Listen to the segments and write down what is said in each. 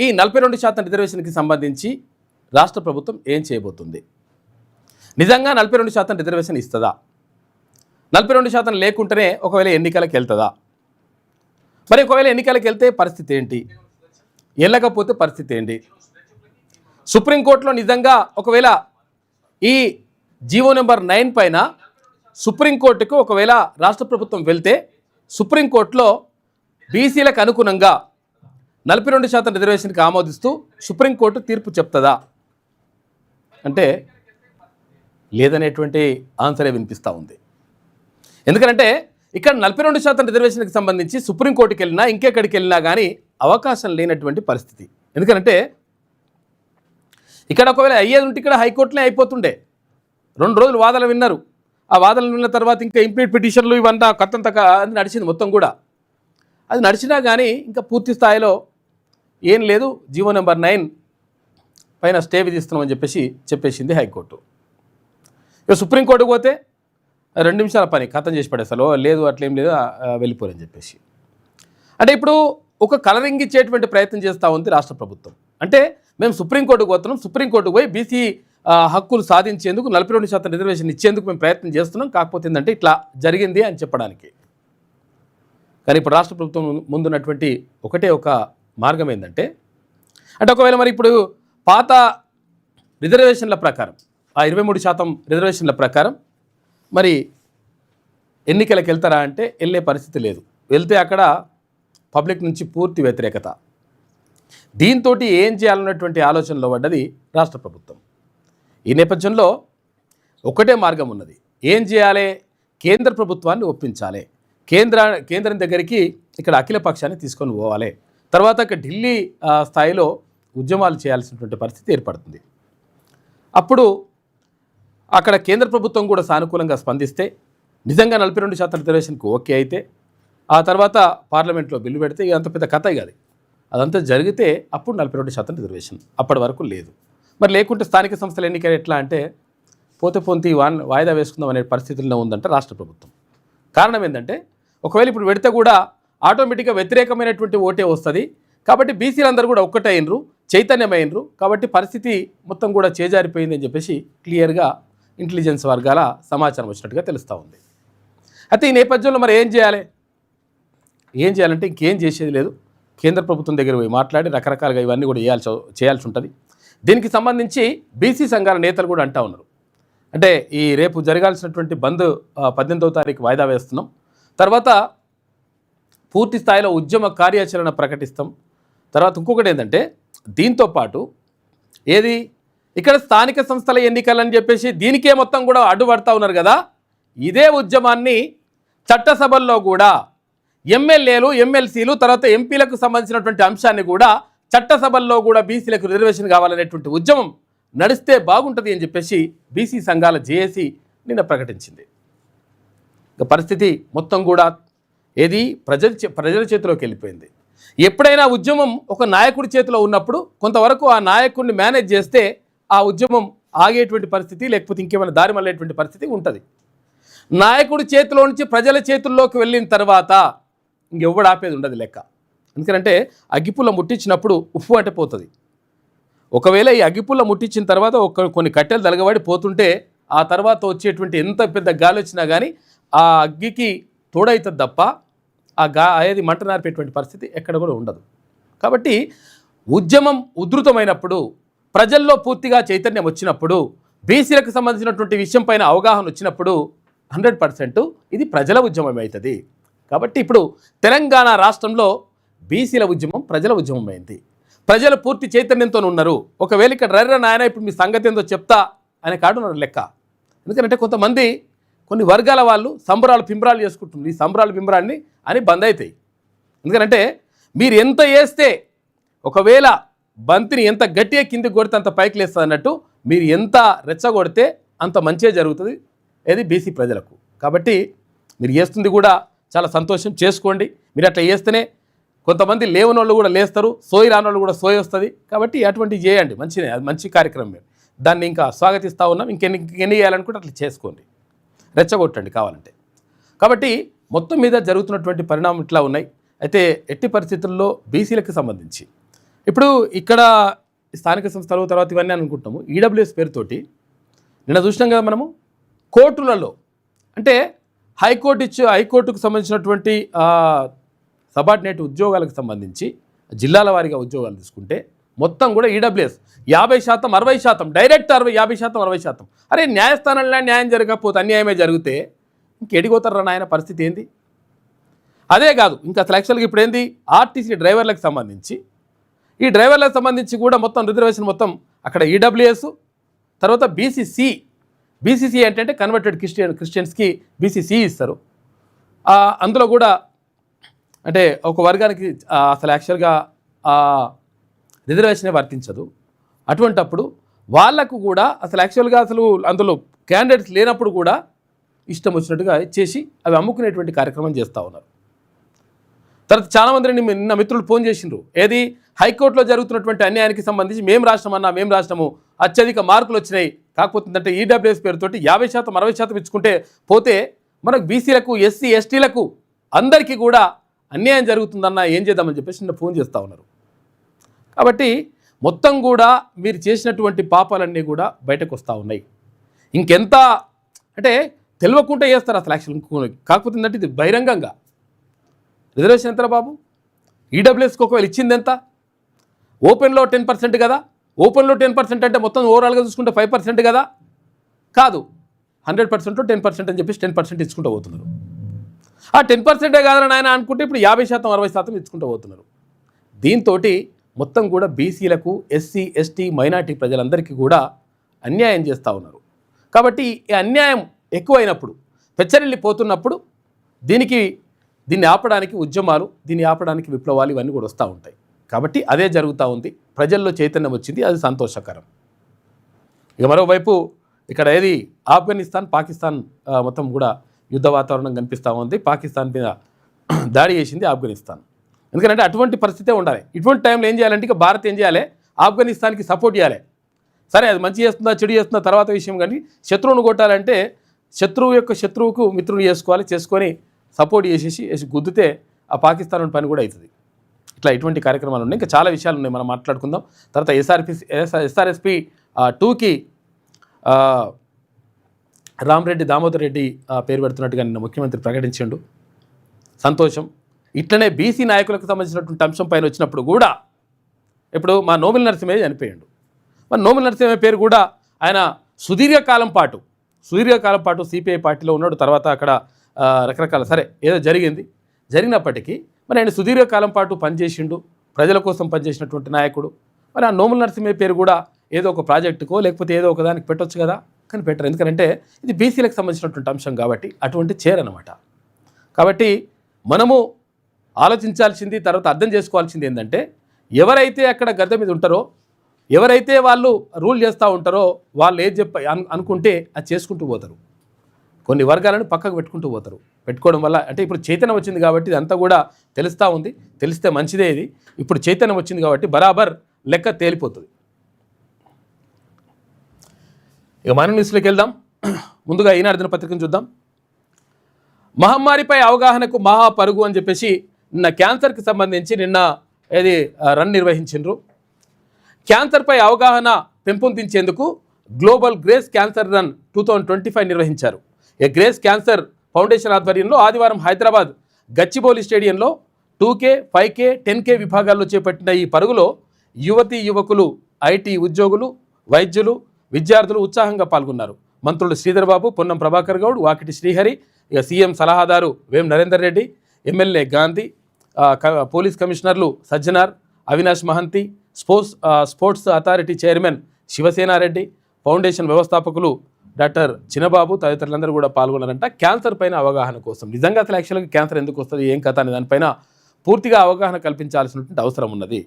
ఈ 42% రిజర్వేషన్కి సంబంధించి రాష్ట్ర ప్రభుత్వం ఏం చేయబోతుంది? నిజంగా 42% రిజర్వేషన్ ఇస్తుందా? 42% లేకుంటేనే ఒకవేళ ఎన్నికలకు వెళ్తుందా? మరి ఒకవేళ ఎన్నికలకు వెళ్తే పరిస్థితి ఏంటి? వెళ్ళకపోతే పరిస్థితి ఏంటి? సుప్రీంకోర్టులో నిజంగా ఒకవేళ ఈ జీవో నెంబర్ 9 పైన సుప్రీంకోర్టుకు ఒకవేళ రాష్ట్ర ప్రభుత్వం వెళ్తే సుప్రీంకోర్టులో బీసీలకు అనుగుణంగా 42% రిజర్వేషన్కి ఆమోదిస్తూ సుప్రీంకోర్టు తీర్పు చెప్తుందా అంటే లేదనేటువంటి ఆన్సరే వినిపిస్తూ ఉంది. ఎందుకంటే ఇక్కడ 42% రిజర్వేషన్కి సంబంధించి సుప్రీంకోర్టుకి వెళ్ళినా ఇంకెక్కడికి వెళ్ళినా కానీ అవకాశం లేనటువంటి పరిస్థితి. ఎందుకంటే ఇక్కడ ఒకవేళ అయ్యేది ఉంటే ఇక్కడ హైకోర్టులే అయిపోతుండే. 2 రోజులు వాదనలు విన్నారు. ఆ వాదనలు విన్న తర్వాత ఇంకా ఇంప్లీట్ పిటిషన్లు ఇవంతా కత్తంత అది నడిచింది మొత్తం కూడా. అది నడిచినా కానీ ఇంకా పూర్తి స్థాయిలో ఏం లేదు, జీవో నెంబర్ 9 పైన స్టే విధిస్తున్నామని చెప్పేసింది హైకోర్టు. ఇక సుప్రీంకోర్టుకు పోతే 2 నిమిషాల పని ఖతం చేసి పడేసలో లేదు అట్లేం లేదు వెళ్ళిపోరని చెప్పేసి. అంటే ఇప్పుడు ఒక కలరింగ్ ఇచ్చేటువంటి ప్రయత్నం చేస్తూ ఉంది రాష్ట్ర ప్రభుత్వం. అంటే మేము సుప్రీంకోర్టుకు పోతున్నాం, సుప్రీంకోర్టుకు పోయి బీసీ హక్కులు సాధించేందుకు 42% రిజర్వేషన్ ఇచ్చేందుకు మేము ప్రయత్నం చేస్తున్నాం, కాకపోతే ఏంటంటే ఇట్లా జరిగింది అని చెప్పడానికి. కానీ ఇప్పుడు రాష్ట్ర ప్రభుత్వం ముందున్నటువంటి ఒకటే ఒక మార్గం ఏంటంటే అంటే ఒకవేళ మరి ఇప్పుడు పాత రిజర్వేషన్ల ప్రకారం ఆ 23% రిజర్వేషన్ల ప్రకారం మరి ఎన్నికలకు వెళ్తారా అంటే వెళ్ళే పరిస్థితి లేదు. వెళ్తే అక్కడ పబ్లిక్ నుంచి పూర్తి వ్యతిరేకత. దీంతో ఏం చేయాలన్నటువంటి ఆలోచనలో పడ్డది రాష్ట్ర ప్రభుత్వం. ఈ నేపథ్యంలో ఒకటే మార్గం ఉన్నది. ఏం చేయాలి? కేంద్ర ప్రభుత్వాన్ని ఒప్పించాలి. కేంద్రం దగ్గరికి ఇక్కడ అఖిల పక్షాన్ని తీసుకొని పోవాలి. తర్వాత ఢిల్లీ స్థాయిలో ఉద్యమాలు చేయాల్సినటువంటి పరిస్థితి ఏర్పడుతుంది. అప్పుడు అక్కడ కేంద్ర ప్రభుత్వం కూడా సానుకూలంగా స్పందిస్తే నిజంగా 42% రిజర్వేషన్కి ఓకే అయితే ఆ తర్వాత పార్లమెంట్లో బిల్లు పెడితే అంత పెద్ద కథ కాదు. అదంతా జరిగితే అప్పుడు 42% రిజర్వేషన్. అప్పటి వరకు లేదు. మరి లేకుంటే స్థానిక సంస్థల ఎన్నిక ఎట్లా అంటే పోతే పొంతి వాయిదా వేసుకుందాం అనే పరిస్థితుల్లో ఉందంటే రాష్ట్ర ప్రభుత్వం. కారణం ఏంటంటే ఒకవేళ ఇప్పుడు పెడితే కూడా ఆటోమేటిక్గా వ్యతిరేకమైనటువంటి ఓటే వస్తుంది. కాబట్టి బీసీలందరూ కూడా ఒక్కటైనరు, చైతన్యమైనరు. కాబట్టి పరిస్థితి మొత్తం కూడా చేజారిపోయింది అని చెప్పేసి క్లియర్గా ఇంటెలిజెన్స్ వర్గాల సమాచారం వచ్చినట్టుగా తెలుస్తూ ఉంది. అయితే ఈ నేపథ్యంలో మరి ఏం చేయాలంటే ఇంకేం చేసేది లేదు. కేంద్ర ప్రభుత్వం దగ్గర పోయి మాట్లాడి రకరకాలుగా ఇవన్నీ కూడా చేయాల్సి ఉంటుంది. దీనికి సంబంధించి బీసీ సంఘాల నేతలు కూడా అంటూ ఉన్నారు. అంటే ఈ రేపు జరగాల్సినటువంటి బంద్ 18వ తారీఖు వాయిదా వేస్తున్నాం, తర్వాత పూర్తి స్థాయిలో ఉద్యమ కార్యాచరణ ప్రకటిస్తాం. తర్వాత ఇంకొకటి ఏంటంటే దీంతో పాటు ఏది ఇక్కడ స్థానిక సంస్థల ఎన్నికలని చెప్పేసి దీనికే మొత్తం కూడా అడ్డుపడతా ఉన్నారు కదా. ఇదే ఉద్యమాన్ని చట్టసభల్లో కూడా ఎమ్మెల్యేలు, ఎమ్మెల్సీలు, తర్వాత ఎంపీలకు సంబంధించినటువంటి అంశాన్ని కూడా చట్టసభల్లో కూడా బీసీలకు రిజర్వేషన్ కావాలనేటువంటి ఉద్యమం నడిస్తే బాగుంటుంది అని చెప్పేసి బీసీ సంఘాల జేఏసీ నిన్న ప్రకటించింది. ఇక పరిస్థితి మొత్తం కూడా ఏది ప్రజల చేతిలోకి వెళ్ళిపోయింది. ఎప్పుడైనా ఉద్యమం ఒక నాయకుడి చేతిలో ఉన్నప్పుడు కొంతవరకు ఆ నాయకుడిని మేనేజ్ చేస్తే ఆ ఉద్యమం ఆగేటువంటి పరిస్థితి, లేకపోతే ఇంకేమైనా దారి మళ్ళేటువంటి పరిస్థితి ఉంటుంది. నాయకుడి చేతిలో నుంచి ప్రజల చేతుల్లోకి వెళ్ళిన తర్వాత ఇంకెవ్వడు ఆపేది ఉండదు లెక్క. ఎందుకంటే అగ్గిపుల్ల ముట్టించినప్పుడు ఉప్పు అంటే పోతుంది. ఒకవేళ ఈ అగ్గిపుల్ల ముట్టించిన తర్వాత కొన్ని కట్టెలు తలగబడి పోతుంటే ఆ తర్వాత వచ్చేటువంటి ఎంత పెద్ద గాలి వచ్చినా కానీ ఆ అగ్గికి తోడవుతుంది తప్ప అది మంట నార్పేటువంటి పరిస్థితి ఎక్కడ కూడా ఉండదు. కాబట్టి ఉద్యమం ఉధృతమైనప్పుడు, ప్రజల్లో పూర్తిగా చైతన్యం వచ్చినప్పుడు, బీసీలకు సంబంధించినటువంటి విషయం పైన అవగాహన వచ్చినప్పుడు 100% ఇది ప్రజల ఉద్యమం అవుతుంది. కాబట్టి ఇప్పుడు తెలంగాణ రాష్ట్రంలో బీసీల ఉద్యమం ప్రజల ఉద్యమం అయింది. ప్రజలు పూర్తి చైతన్యంతో ఉన్నారు. ఒకవేళ ఇక్కడ రర్ర నాయన ఇప్పుడు మీ సంగతి ఏందో చెప్తా అనే కాడున్నారు లెక్క. ఎందుకంటే కొంతమంది కొన్ని వర్గాల వాళ్ళు సంబరాలు పింబరాలు చేసుకుంటున్నారు. ఈ సంబరాలు పింబరాన్ని అని బంద్ అవుతాయి. ఎందుకంటే మీరు ఎంత వేస్తే, ఒకవేళ బంతిని ఎంత గట్టిగా కిందికి కొడితే అంత పైకి లేస్తుంది అన్నట్టు, మీరు ఎంత రెచ్చగొడితే అంత మంచిగా జరుగుతుంది ఏది బీసీ ప్రజలకు. కాబట్టి మీరు చేస్తుంది కూడా చాలా సంతోషం, చేసుకోండి. మీరు అట్లా చేస్తేనే కొంతమంది లేవని వాళ్ళు కూడా లేస్తారు, సోయి రాని వాళ్ళు కూడా సోయి వస్తుంది. కాబట్టి అటువంటివి చేయండి, మంచిదే, అది మంచి కార్యక్రమం. దాన్ని ఇంకా స్వాగతిస్తూ ఉన్నాం. ఇంకెన్ని చేయాలనుకుంటే అట్లా చేసుకోండి, రెచ్చగొట్టండి కావాలంటే. కాబట్టి మొత్తం మీద జరుగుతున్నటువంటి పరిణామం ఇట్లా ఉన్నాయి. అయితే ఎట్టి పరిస్థితుల్లో బీసీలకు సంబంధించి ఇప్పుడు ఇక్కడ స్థానిక సంస్థలు తర్వాత ఇవన్నీ అనుకుంటాము. ఈడబ్ల్యూఎస్ పేరుతోటి నిన్న చూసినాం కదా మనము కోర్టులలో, అంటే హైకోర్టుకు సంబంధించినటువంటి సబార్డినేట్ ఉద్యోగాలకు సంబంధించి జిల్లాల వారీగా ఉద్యోగాలు తీసుకుంటే మొత్తం కూడా ఈడబ్ల్యూఎస్ 50%, 60%, డైరెక్ట్ 50%, 60%. అరే న్యాయస్థానంలో న్యాయం జరగకపోతే అన్యాయమే జరిగితే ఇంకెడిగోతారా నాయన పరిస్థితి ఏంది? అదే కాదు, ఇంకా అసలు యాక్చువల్గా ఇప్పుడు ఏంది, ఆర్టీసీ డ్రైవర్లకు సంబంధించి, ఈ డ్రైవర్లకు సంబంధించి కూడా మొత్తం రిజర్వేషన్ మొత్తం అక్కడ ఈడబ్ల్యూఎస్, తర్వాత బీసీసీ ఏంటంటే కన్వర్టెడ్ క్రిస్టియన్స్కి బీసీసీ ఇస్తారు. అందులో కూడా అంటే ఒక వర్గానికి అసలు యాక్చువల్గా రిజర్వేషనే వర్తించదు. అటువంటప్పుడు వాళ్లకు కూడా అసలు యాక్చువల్గా అందులో క్యాండిడేట్స్ లేనప్పుడు కూడా ఇష్టం వచ్చినట్టుగా చేసి అవి అమ్ముకునేటువంటి కార్యక్రమం చేస్తూ ఉన్నారు. తర్వాత చాలామంది నిన్న మిత్రులు ఫోన్ చేసిండ్రు, ఏది హైకోర్టులో జరుగుతున్నటువంటి అన్యాయానికి సంబంధించి మేము రాష్ట్రము అత్యధిక మార్కులు వచ్చినాయి, కాకపోతే అంటే ఈడబ్ల్యూఎస్ పేరుతోటి 50%, 60% ఇచ్చుకుంటే పోతే మనకు బీసీలకు, ఎస్సీ, ఎస్టీలకు అందరికీ కూడా అన్యాయం జరుగుతుందన్న ఏం చేద్దామని చెప్పేసి నిన్న ఫోన్ చేస్తూ ఉన్నారు. కాబట్టి మొత్తం కూడా మీరు చేసినటువంటి పాపాలన్నీ కూడా బయటకు వస్తూ ఉన్నాయి. ఇంకెంత అంటే తెలియకుండా చేస్తారు అసలు యాక్చువల్. కాకపోతే ఏంటంటే ఇది బహిరంగంగా రిజర్వేషన్ ఎంత బాబు, ఈడబ్ల్యూఎస్కి ఒకవేళ ఇచ్చింది ఎంత? ఓపెన్లో 10% కదా, ఓపెన్లో 10% అంటే మొత్తం ఓవరాల్గా చూసుకుంటే 5% కదా, కాదు 100%లో 10% అని చెప్పేసి 10% ఇచ్చుకుంటూ పోతున్నారు. ఆ 10%ఏ కాదని ఆయన అనుకుంటే ఇప్పుడు 50%, 60% ఇచ్చుకుంటూ పోతున్నారు. దీంతో మొత్తం కూడా బీసీలకు, ఎస్సీ, ఎస్టీ, మైనార్టీ ప్రజలందరికీ కూడా అన్యాయం చేస్తూ ఉన్నారు. కాబట్టి ఈ అన్యాయం ఎక్కువైనప్పుడు, పెచ్చరిల్లిపోతున్నప్పుడు దీన్ని ఆపడానికి ఉద్యమాలు, దీన్ని ఆపడానికి విప్లవాలు ఇవన్నీ కూడా వస్తూ ఉంటాయి. కాబట్టి అదే జరుగుతూ ఉంది. ప్రజల్లో చైతన్యం వచ్చింది, అది సంతోషకరం. ఇక మరోవైపు ఇక్కడ ఏది ఆఫ్ఘనిస్తాన్, పాకిస్తాన్ మొత్తం కూడా యుద్ధ వాతావరణం కనిపిస్తూ ఉంది. పాకిస్తాన్ మీద దాడి చేసింది ఆఫ్ఘనిస్తాన్. ఎందుకంటే అటువంటి పరిస్థితే ఉండాలి. ఇటువంటి టైంలో ఏం చేయాలంటే ఇక భారత్ ఏం చేయాలి, ఆఫ్ఘనిస్తాన్కి సపోర్ట్ చేయాలి. సరే అది మంచి చేస్తుందా చెడు చేస్తుందా తర్వాత విషయం, కానీ శత్రువును కొట్టాలంటే శత్రువుకు మిత్రుని చేసుకొని సపోర్ట్ చేసేసి గుద్దితే ఆ పాకిస్తాన్ పని కూడా అవుతుంది. ఇటువంటి కార్యక్రమాలు ఉన్నాయి. ఇంకా చాలా విషయాలు ఉన్నాయి, మనం మాట్లాడుకుందాం. తర్వాత ఎస్ఆర్ఎస్పి 2కి రామరెడ్డి దామోదర్ రెడ్డి పేరు పెడుతున్నట్టుగా నిన్న ముఖ్యమంత్రి ప్రకటించిండు. సంతోషం. ఇట్లనే బీసీ నాయకులకు సంబంధించినటువంటి అంశం పైన వచ్చినప్పుడు కూడా ఇప్పుడు మా నోముల నరసింహయ్య చనిపోయాడు. మరి నోముల నరసింహయ్య పేరు కూడా ఆయన సుదీర్ఘకాలం పాటు సిపిఐ పార్టీలో ఉన్నాడు. తర్వాత అక్కడ రకరకాల సరే ఏదో జరిగినప్పటికీ మరి ఆయన సుదీర్ఘకాలం పాటు పనిచేసిండు, ప్రజల కోసం పనిచేసినటువంటి నాయకుడు. మరి ఆ నోముల నరసింహయ్య పేరు కూడా ఏదో ఒక ప్రాజెక్టుకో లేకపోతే ఏదో ఒక దానికి పెట్టొచ్చు కదా, కానీ పెట్టరు. ఎందుకంటే ఇది బీసీలకు సంబంధించినటువంటి అంశం కాబట్టి అటువంటి చేరనమాట. కాబట్టి మనము ఆలోచించాల్సింది, తర్వాత అర్థం చేసుకోవాల్సింది ఏంటంటే ఎవరైతే అక్కడ గద్దె మీద ఉంటారో, ఎవరైతే వాళ్ళు రూల్ చేస్తూ ఉంటారో వాళ్ళు ఏది అనుకుంటే అది చేసుకుంటూ పోతారు. కొన్ని వర్గాలను పక్కకు పెట్టుకోవడం వల్ల అంటే ఇప్పుడు చైతన్యం వచ్చింది కాబట్టి ఇదంతా కూడా తెలుస్తూ ఉంది. తెలిస్తే మంచిదే. ఇది ఇప్పుడు చైతన్యం వచ్చింది కాబట్టి బరాబర్ లెక్క తేలిపోతుంది. ఇక మన న్యూస్లోకి వెళ్దాం. ముందుగా ఈనాడు దినపత్రికను చూద్దాం. మహమ్మారిపై అవగాహనకు మహాపరుగు అని చెప్పేసి నిన్న క్యాన్సర్కి సంబంధించి రన్ నిర్వహించిండ్రు. క్యాన్సర్పై అవగాహన పెంపొందించేందుకు గ్లోబల్ గ్రేస్ క్యాన్సర్ రన్ 2025 నిర్వహించారు. గ్రేస్ క్యాన్సర్ ఫౌండేషన్ ఆధ్వర్యంలో ఆదివారం హైదరాబాద్ గచ్చిబౌలి స్టేడియంలో 2K, 5K, 10K విభాగాల్లో చేపట్టిన ఈ పరుగులో యువకులు, ఐటీ ఉద్యోగులు, వైద్యులు, విద్యార్థులు ఉత్సాహంగా పాల్గొన్నారు. మంత్రులు శ్రీధర్ బాబు, పొన్నం ప్రభాకర్ గౌడ్, వాకిటి శ్రీహరి, సీఎం సలహాదారు వేం నరేందర్ రెడ్డి, ఎమ్మెల్యే గాంధీ, పోలీస్ కమిషనర్లు Sajjanar, Avinash Mohanty, sports authority chairman Shivasena Reddy, foundation వ్యవస్థాపకులు డాక్టర్ చిన్నబాబు తదితరులందరూ కూడా పాల్గొన్నారంట. క్యాన్సర్ పైన అవగాహన కోసం నిజంగా అసలు యాక్చువల్గా క్యాన్సర్ ఎందుకు వస్తుంది, ఏం కథ అనే దానిపైన పూర్తిగా అవగాహన కల్పించాల్సినటువంటి అవసరం ఉన్నది.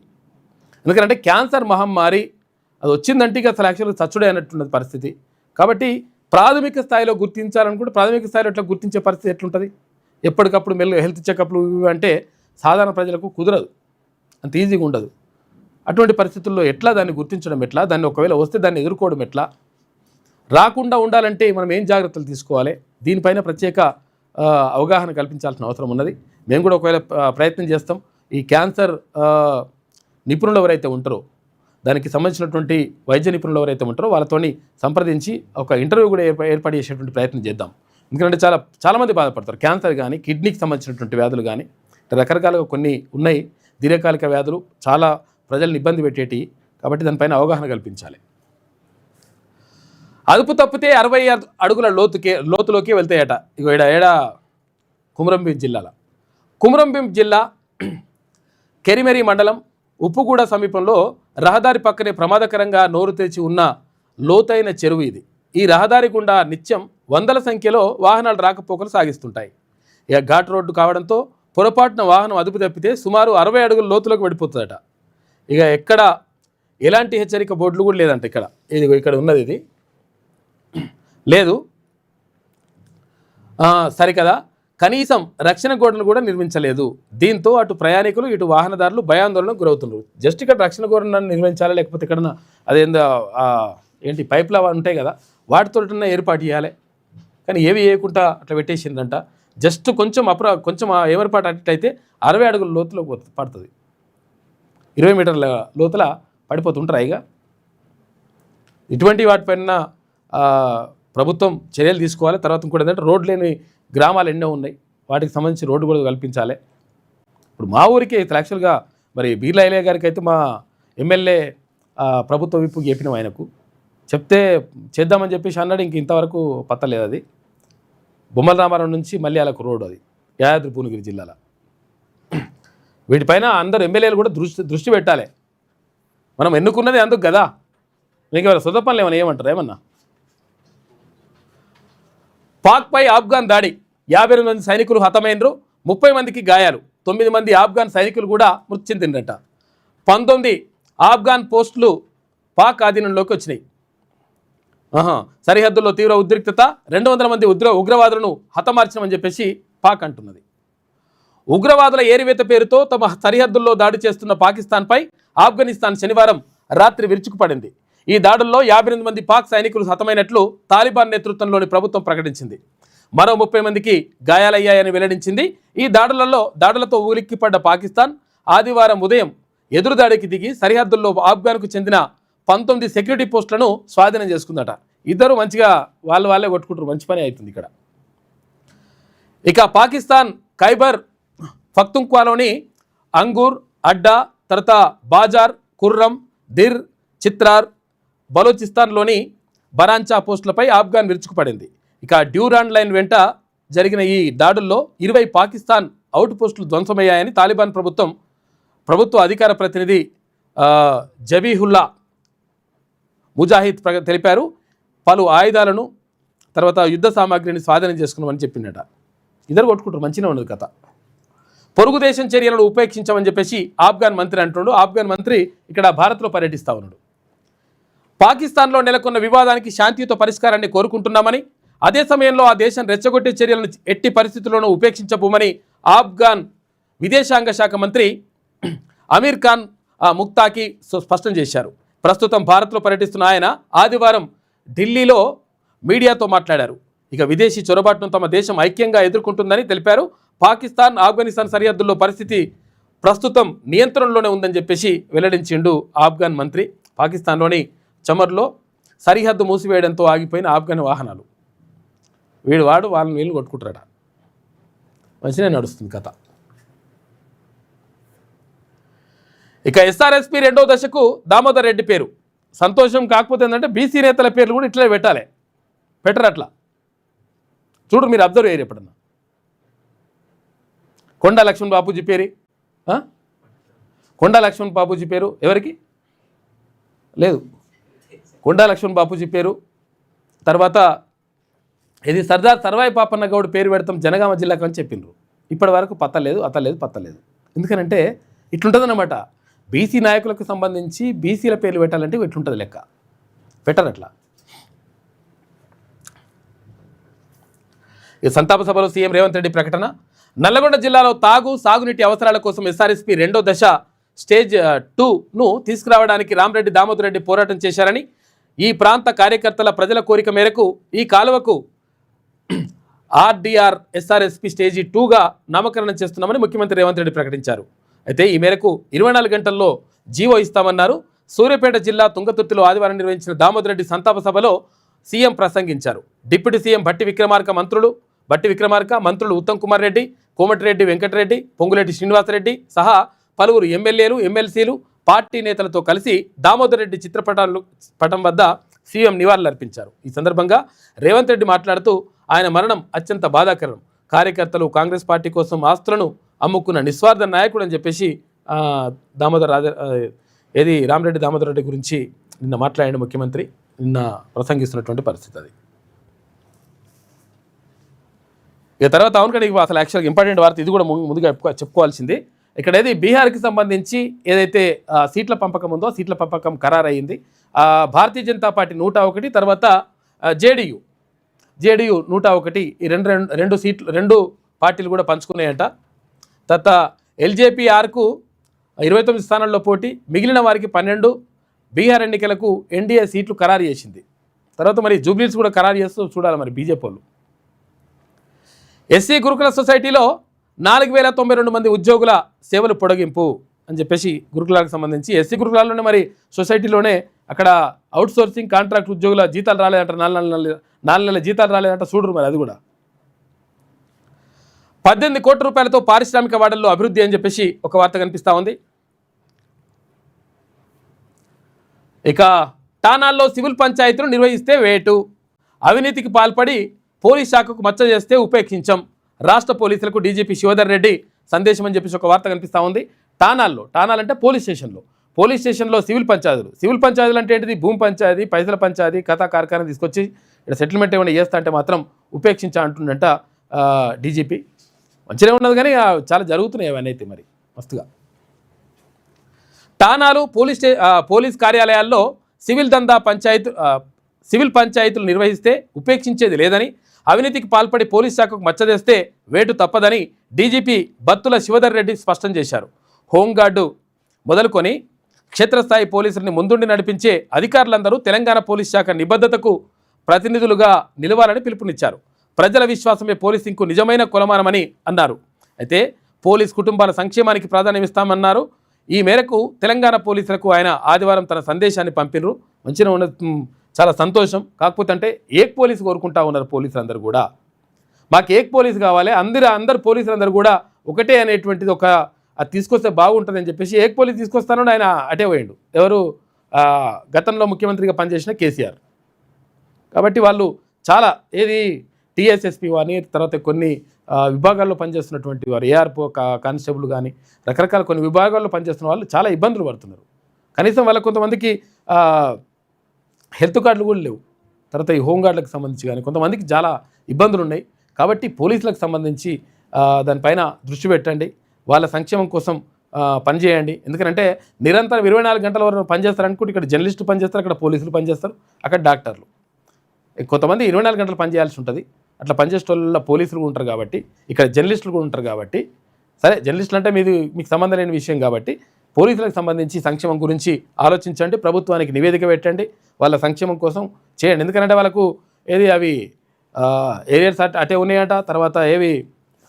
ఎందుకంటే క్యాన్సర్ మహమ్మారి అది వచ్చిందంటే ఇక అసలు యాక్చువల్గా చచ్చుడే అన్నట్టున్నది పరిస్థితి. కాబట్టి ప్రాథమిక స్థాయిలో గుర్తించాలనుకుంటే ప్రాథమిక స్థాయిలో ఎట్లా గుర్తించే పరిస్థితి ఎట్లుంటుంది? ఎప్పటికప్పుడు హెల్త్ చెకప్లు అంటే సాధారణ ప్రజలకు కుదరదు, అంత ఈజీగా ఉండదు. అటువంటి పరిస్థితుల్లో ఎట్లా దాన్ని గుర్తించడం, ఎట్లా దాన్ని ఒకవేళ వస్తే దాన్ని ఎదుర్కోవడం ఎట్లా, రాకుండా ఉండాలంటే మనం ఏం జాగ్రత్తలు తీసుకోవాలి, దీనిపైన ప్రత్యేక అవగాహన కల్పించాల్సిన అవసరం ఉన్నది. మేము కూడా ఒకవేళ ప్రయత్నం చేస్తాం. ఈ క్యాన్సర్ నిపుణులు ఎవరైతే ఉంటారో, దానికి సంబంధించినటువంటి వైద్య నిపుణులు ఎవరైతే ఉంటారో వాళ్ళతోని సంప్రదించి ఒక ఇంటర్వ్యూ కూడా ఏర్పాటు చేసేటువంటి ప్రయత్నం చేద్దాం. ఎందుకంటే చాలామంది బాధపడతారు. క్యాన్సర్ కానీ, కిడ్నీకి సంబంధించినటువంటి వ్యాధులు కానీ, రకరకాలుగా కొన్ని ఉన్నాయి దీర్ఘకాలిక వ్యాధులు, చాలా ప్రజల్ని ఇబ్బంది పెట్టేటి. కాబట్టి దానిపైన అవగాహన కల్పించాలి. అదుపు తప్పితే 60 అడుగుల లోతులోకి వెళ్తాయట. ఇగో ఏడా కుమ్రంభీం జిల్లా కెరిమెరి మండలం ఉప్పుగూడ సమీపంలో రహదారి పక్కనే ప్రమాదకరంగా నోరు తెరిచి ఉన్న లోతైన చెరువు ఇది. ఈ రహదారి గుండా నిత్యం వందల సంఖ్యలో వాహనాలు రాకపోకలు సాగిస్తుంటాయి. ఇక ఘాట్ రోడ్డు కావడంతో పొరపాటున వాహనం అదుపు తప్పితే సుమారు 60 అడుగుల లోతులోకి పడిపోతుందట. ఇక ఎక్కడ ఎలాంటి హెచ్చరిక బోర్డులు కూడా లేదంట. ఇక్కడ ఉన్నది ఇది లేదు సరికదా, కనీసం రక్షణ గోడలు కూడా నిర్మించలేదు. దీంతో అటు ప్రయాణికులు ఇటు వాహనదారులు భయాందోళనకు గురవుతున్నారు. జస్ట్ ఇక్కడ రక్షణ గోడలను నిర్మించాలి, లేకపోతే ఇక్కడ అదేందో ఏంటి పైప్లు ఉంటాయి కదా, వాటితో ఏర్పాటు చేయాలి. కానీ ఏవి వేయకుండా అట్లా పెట్టేసిందంట. జస్ట్ కొంచెం ఏమర్పాటు అట్టయితే 60 అడుగుల లోతులో పడుతుంది. 20 మీటర్ల లోతుల పడిపోతుంటారు. ఇక ఇటువంటి వాటిపైన ప్రభుత్వం చర్యలు తీసుకోవాలి. తర్వాత ఇంకోటి ఏంటంటే రోడ్లు లేని గ్రామాలు ఎన్నో ఉన్నాయి, వాటికి సంబంధించి రోడ్డు కూడా కల్పించాలి. ఇప్పుడు మా ఊరికి యాక్చువల్గా మరి బీర్లా ఐలయ్య గారికి అయితే మా ఎమ్మెల్యే ప్రభుత్వ విప్పు చెప్పినాం, ఆయనకు చెప్తే చేద్దామని చెప్పేసి అన్నాడు. ఇంతవరకు పత్తలేదు. అది బొమ్మల రామారావు నుంచి మళ్ళీ వాళ్ళకు రోడ్డు, అది యాదాద్రి భువనగిరి జిల్లాలో. వీటిపైన అందరు ఎమ్మెల్యేలు కూడా దృష్టి పెట్టాలి. మనం ఎన్నుకున్నది అందుకు కదా. మీకు ఎవరు సొంత పనులు ఏమంటారు? ఏమన్నా పాక్పై ఆఫ్ఘాన్ దాడి, 52 మంది సైనికులు హతమైనరు, 30 మందికి గాయాలు. 9 మంది ఆఫ్ఘాన్ సైనికులు కూడా మృతి చెందిందట. 19 ఆఫ్ఘాన్ పోస్టులు పాక్ ఆధీనంలోకి వచ్చినాయి. సరిహద్దుల్లో తీవ్ర ఉద్రిక్తత, 200 మంది ఉగ్రవాదులను హతమార్చమని చెప్పేసి పాక్ అంటున్నది. ఉగ్రవాదుల ఏరివేత పేరుతో తమ సరిహద్దుల్లో దాడి చేస్తున్న పాకిస్తాన్పై ఆఫ్ఘనిస్తాన్ శనివారం రాత్రి విరుచుకుపడింది. ఈ దాడుల్లో 58 మంది పాక్ సైనికులు హతమైనట్లు తాలిబాన్ నేతృత్వంలోని ప్రభుత్వం ప్రకటించింది. మరో 30 మందికి గాయాలయ్యాయని వెల్లడించింది. ఈ దాడులతో ఉలిక్కిపడ్డ పాకిస్తాన్ ఆదివారం ఉదయం ఎదురుదాడికి దిగి సరిహద్దుల్లో ఆఫ్ఘాన్కు చెందిన 19 సెక్యూరిటీ పోస్టులను స్వాధీనం చేసుకుందట. ఇద్దరు మంచిగా వాళ్ళే కొట్టుకుంటారు, మంచి పని అవుతుంది ఇక్కడ. ఇక పాకిస్తాన్ ఖైబర్ పఖ్తుంఖ్వాలోని అంగూర్, అడ్డా, తర్వాత బాజార్, ఖుర్రం, దిర్, చిత్రార్, బలోచిస్తాన్లోని బరాంచా పోస్టులపై ఆఫ్ఘాన్ విరుచుకుపడింది. ఇక డ్యూరాండ్ లైన్ వెంట జరిగిన ఈ దాడుల్లో 20 పాకిస్తాన్ అవుట్ పోస్టులు ధ్వంసమయ్యాయని తాలిబాన్ ప్రభుత్వ అధికార ప్రతినిధి జబీహుల్లా ముజాహిద్ తెలిపారు. పలు ఆయుధాలను తర్వాత యుద్ధ సామాగ్రిని స్వాధీనం చేసుకున్నామని చెప్పిందట. ఇద్దరు కొట్టుకుంటారు, మంచిగా ఉన్నది కథ. పొరుగు దేశం చర్యలను ఉపేక్షించమని చెప్పేసి ఆఫ్ఘాన్ మంత్రి అంటున్నాడు. ఆఫ్ఘాన్ మంత్రి ఇక్కడ భారత్లో పర్యటిస్తూ ఉన్నాడు. పాకిస్తాన్లో నెలకొన్న వివాదానికి శాంతియుత పరిష్కారాన్ని కోరుకుంటున్నామని, అదే సమయంలో ఆ దేశం రెచ్చగొట్టే చర్యలను ఎట్టి పరిస్థితుల్లోనూ ఉపేక్షించబోమని ఆఫ్ఘాన్ విదేశాంగ శాఖ మంత్రి అమీర్ ఖాన్ ముక్తాకి స్పష్టం చేశారు. ప్రస్తుతం భారత్లో పర్యటిస్తున్న ఆయన ఆదివారం ఢిల్లీలో మీడియాతో మాట్లాడారు. ఇక విదేశీ చొరబాటును తమ దేశం ఐక్యంగా ఎదుర్కొంటుందని తెలిపారు. పాకిస్తాన్ ఆఫ్ఘనిస్తాన్ సరిహద్దుల్లో పరిస్థితి ప్రస్తుతం నియంత్రణలోనే ఉందని చెప్పేసి వెల్లడించిండు ఆఫ్ఘాన్ మంత్రి. పాకిస్తాన్లోని చమర్లో సరిహద్దు మూసివేయడంతో ఆగిపోయిన ఆఫ్ఘన్ వాహనాలు వాళ్ళని వీళ్ళు కొట్టుకుంటారట. మంచిగా నడుస్తుంది కథ. ఇక ఎస్ఆర్ఎస్పీ 2వ దశకు దామోదర్ రెడ్డి పేరు సంతోషం. కాకపోతే ఏంటంటే బీసీ నేతల పేర్లు కూడా ఇట్లే పెట్టరు అట్లా. చూడు, మీరు అబ్జర్వ్ అయ్యారు ఎప్పుడన్నా? కొండా లక్ష్మణ్ బాపూజీ పేరు ఎవరికి లేదు. కొండా లక్ష్మణ్ బాపూజీ పేరు, తర్వాత ఇది సర్దార్ సర్వాయి పాపన్న గౌడ్ పేరు పెడతాం జనగామ జిల్లాకు అని చెప్పిండ్రు. ఇప్పటి వరకు పత్తలేదు. ఎందుకనంటే ఇట్లుంటుందన్నమాట. బీసీ నాయకులకు సంబంధించి బీసీల పేర్లు పెట్టాలంటే ఇట్లుంటుంది లెక్క. పెట్టరు అట్లా. ఈ సంతాప సభలో సీఎం రేవంత్ రెడ్డి ప్రకటన. నల్లగొండ జిల్లాలో సాగునీటి అవసరాల కోసం ఎస్ఆర్ఎస్పీ 2వ దశ స్టేజ్ 2ను తీసుకురావడానికి రామరెడ్డి దామోదర్ రెడ్డి పోరాటం చేశారని, ఈ ప్రాంత కార్యకర్తల ప్రజల కోరిక మేరకు ఈ కాలువకు ఆర్డీఆర్ ఎస్ఆర్ఎస్పీ స్టేజీ 2గా నామకరణం చేస్తున్నామని ముఖ్యమంత్రి రేవంత్ రెడ్డి ప్రకటించారు. అయితే ఈ మేరకు 24 గంటల్లో జీవో ఇస్తామన్నారు. సూర్యాపేట జిల్లా తుంగతుర్తిలో ఆదివారం నిర్వహించిన దామోదర్ రెడ్డి సంతాప సభలో సీఎం ప్రసంగించారు. డిప్యూటీ సీఎం భట్టి విక్రమార్క మంత్రులు ఉత్తమ్ కుమార్ రెడ్డి, కోమటిరెడ్డి వెంకటరెడ్డి, పొంగులేటి శ్రీనివాసరెడ్డి సహా పలువురు ఎమ్మెల్యేలు, ఎమ్మెల్సీలు, పార్టీ నేతలతో కలిసి దామోదర్ రెడ్డి చిత్రపటం వద్ద సీఎం నివాళులర్పించారు. ఈ సందర్భంగా రేవంత్ రెడ్డి మాట్లాడుతూ ఆయన మరణం అత్యంత బాధాకరం, కార్యకర్తలు కాంగ్రెస్ పార్టీ కోసం ఆస్తులను అమ్ముకున్న నిస్వార్థ నాయకుడు అని చెప్పేసి రామరెడ్డి దామోదర్ రెడ్డి గురించి నిన్న మాట్లాడిన ముఖ్యమంత్రి నిన్న ప్రసంగిస్తున్నటువంటి పరిస్థితి అది. ఇక తర్వాత అవును కానీ అసలు యాక్చువల్గా ఇంపార్టెంట్ వార్త ఇది కూడా ముందుగా చెప్పుకోవాల్సింది. ఇక్కడ బీహార్కి సంబంధించి ఏదైతే సీట్ల పంపకం ఉందో సీట్ల పంపకం ఖరారయ్యింది. భారతీయ జనతా పార్టీ 101, తర్వాత జేడీయూ 101, ఈ రెండు పార్టీలు కూడా పంచుకున్నాయంట. తర్వాత ఎల్జేపీఆర్కు 29 స్థానాల్లో పోటీ, మిగిలిన వారికి 12. బీహార్ ఎన్నికలకు ఎన్డీఏ సీట్లు ఖరారు చేసింది. తర్వాత మరి జూబ్లీస్ కూడా ఖరారు చేస్తూ చూడాలి మరి బీజేపీ వాళ్ళు. ఎస్సీ గురుకుల సొసైటీలో 4092 మంది ఉద్యోగుల సేవలు పొడిగింపు అని చెప్పేసి గురుకులాలకు సంబంధించి ఎస్సీ గురుకులాల్లోనే మరి సొసైటీలోనే అక్కడ అవుట్సోర్సింగ్ కాంట్రాక్ట్ ఉద్యోగుల జీతాలు రాలేదంట, 4 నెలల జీతాలు రాలేదంట. చూడరు మరి అది కూడా. 18 కోట్ల రూపాయలతో పారిశ్రామిక వాడల్లో అభివృద్ధి అని చెప్పేసి ఒక వార్త కనిపిస్తూ ఉంది. ఇక ఠానాల్లో సివిల్ పంచాయతీలు నిర్వహిస్తే వేటు, అవినీతికి పాల్పడి పోలీస్ శాఖకు మచ్చ చేస్తే ఉపేక్షించం, రాష్ట్ర పోలీసులకు డీజీపీ శివధర్ రెడ్డి సందేశం అని చెప్పేసి ఒక వార్త కనిపిస్తూ ఉంది. ఠానాలంటే పోలీస్ స్టేషన్లో సివిల్ పంచాయతీలు అంటే ఏంటిది? భూమి పంచాయతీ, పైసల పంచాయతీ, కథా కార్ఖానా తీసుకొచ్చి ఇక్కడ సెటిల్మెంట్ ఏమైనా చేస్తా అంటే మాత్రం ఉపేక్షించా అంటుండంట డీజీపీ. మంచిగా ఉన్నది కానీ చాలా జరుగుతున్నాయి అవన్నీ అయితే మరి మస్తుగా. ఠానాలు, పోలీస్ కార్యాలయాల్లో సివిల్ పంచాయతీలు నిర్వహిస్తే ఉపేక్షించేది లేదని, అవినీతికి పాల్పడి పోలీస్ శాఖకు మచ్చదేస్తే వేటు తప్పదని డీజీపీ బత్తుల శివధర్ రెడ్డి స్పష్టం చేశారు. హోంగార్డు మొదలుకొని క్షేత్రస్థాయి పోలీసుల్ని ముందుండి నడిపించే అధికారులందరూ తెలంగాణ పోలీస్ శాఖ నిబద్ధతకు ప్రతినిధులుగా నిలవాలని పిలుపునిచ్చారు. ప్రజల విశ్వాసమే పోలీసింగ్కు నిజమైన కొలమానమని అన్నారు. అయితే పోలీస్ కుటుంబాల సంక్షేమానికి ప్రాధాన్యమిస్తామన్నారు. ఈ మేరకు తెలంగాణ పోలీసులకు ఆయన ఆదివారం తన సందేశాన్ని పంపినరు. మంచిగా ఉన్న చాలా సంతోషం. కాకపోతే అంటే ఏక్ పోలీసు కోరుకుంటా ఉన్నారు పోలీసులు అందరూ కూడా. మాకు ఏక్ పోలీసు కావాలి, అందరు పోలీసులందరూ కూడా ఒకటే అనేటువంటిది ఒక అది తీసుకొస్తే బాగుంటుందని చెప్పేసి ఏక్ పోలీసు తీసుకొస్తానని ఆయన అటే పోయిండు. ఎవరు? గతంలో ముఖ్యమంత్రిగా పనిచేసిన కేసీఆర్. కాబట్టి వాళ్ళు చాలా టీఎస్ఎస్పీ అని, తర్వాత కొన్ని విభాగాల్లో పనిచేస్తున్నటువంటి వారు, ఏఆర్పో కానిస్టేబుల్ కానీ రకరకాల కొన్ని విభాగాల్లో పనిచేస్తున్న వాళ్ళు చాలా ఇబ్బందులు పడుతున్నారు. కనీసం వాళ్ళ కొంతమందికి హెల్త్ కార్డులు కూడా లేవు. తర్వాత ఈ హోంగార్డులకు సంబంధించి కానీ కొంతమందికి చాలా ఇబ్బందులు ఉన్నాయి. కాబట్టి పోలీసులకు సంబంధించి దానిపైన దృష్టి పెట్టండి, వాళ్ళ సంక్షేమం కోసం పనిచేయండి. ఎందుకంటే నిరంతరం 24 గంటల వరకు పనిచేస్తారు అనుకుంటే ఇక్కడ జర్నలిస్టులు పనిచేస్తారు, అక్కడ పోలీసులు పనిచేస్తారు, అక్కడ డాక్టర్లు. కొంతమంది 24 గంటలు పనిచేయాల్సి ఉంటుంది. అట్లా పనిచేసే వాళ్ళ పోలీసులు కూడా ఉంటారు కాబట్టి, ఇక్కడ జర్నలిస్టులు కూడా ఉంటారు కాబట్టి, సరే జర్నలిస్టులు అంటే మీకు సంబంధం లేని విషయం కాబట్టి పోలీసులకు సంబంధించి సంక్షేమం గురించి ఆలోచించండి, ప్రభుత్వానికి నివేదిక పెట్టండి, వాళ్ళ సంక్షేమం కోసం చేయండి. ఎందుకంటే వాళ్ళకు అవి ఏరియాస్ అటే ఉన్నాయంట, తర్వాత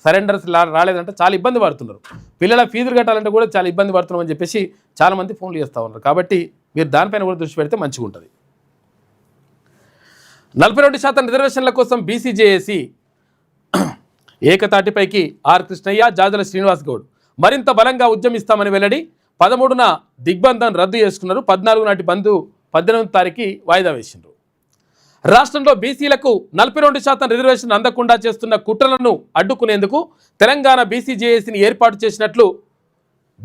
సరెండర్స్ రాలేదంటే చాలా ఇబ్బంది పడుతున్నారు. పిల్లల ఫీజులు కట్టాలంటే కూడా చాలా ఇబ్బంది పడుతున్నామని చెప్పేసి చాలామంది ఫోన్లు చేస్తూ ఉన్నారు. కాబట్టి మీరు దానిపైన కూడా దృష్టి పెడితే మంచిగా ఉంటుంది. 42% రిజర్వేషన్ల కోసం బీసీజేఏసీ ఏకతాటిపైకి ఆర్ కృష్ణయ్య, జాజల శ్రీనివాస్ గౌడ్ మరింత బలంగా ఉద్యమిస్తామని వెల్లడి. 13న దిగ్బంధం రద్దు చేసుకున్నారు. 14 నాటి బంద్ 18వ తారీఖు వాయిదా వేసిండ్రు. రాష్ట్రంలో బీసీలకు 42% రిజర్వేషన్ అందకుండా చేస్తున్న కుట్రలను అడ్డుకునేందుకు తెలంగాణ బీసీజేఏసీని ఏర్పాటు చేసినట్లు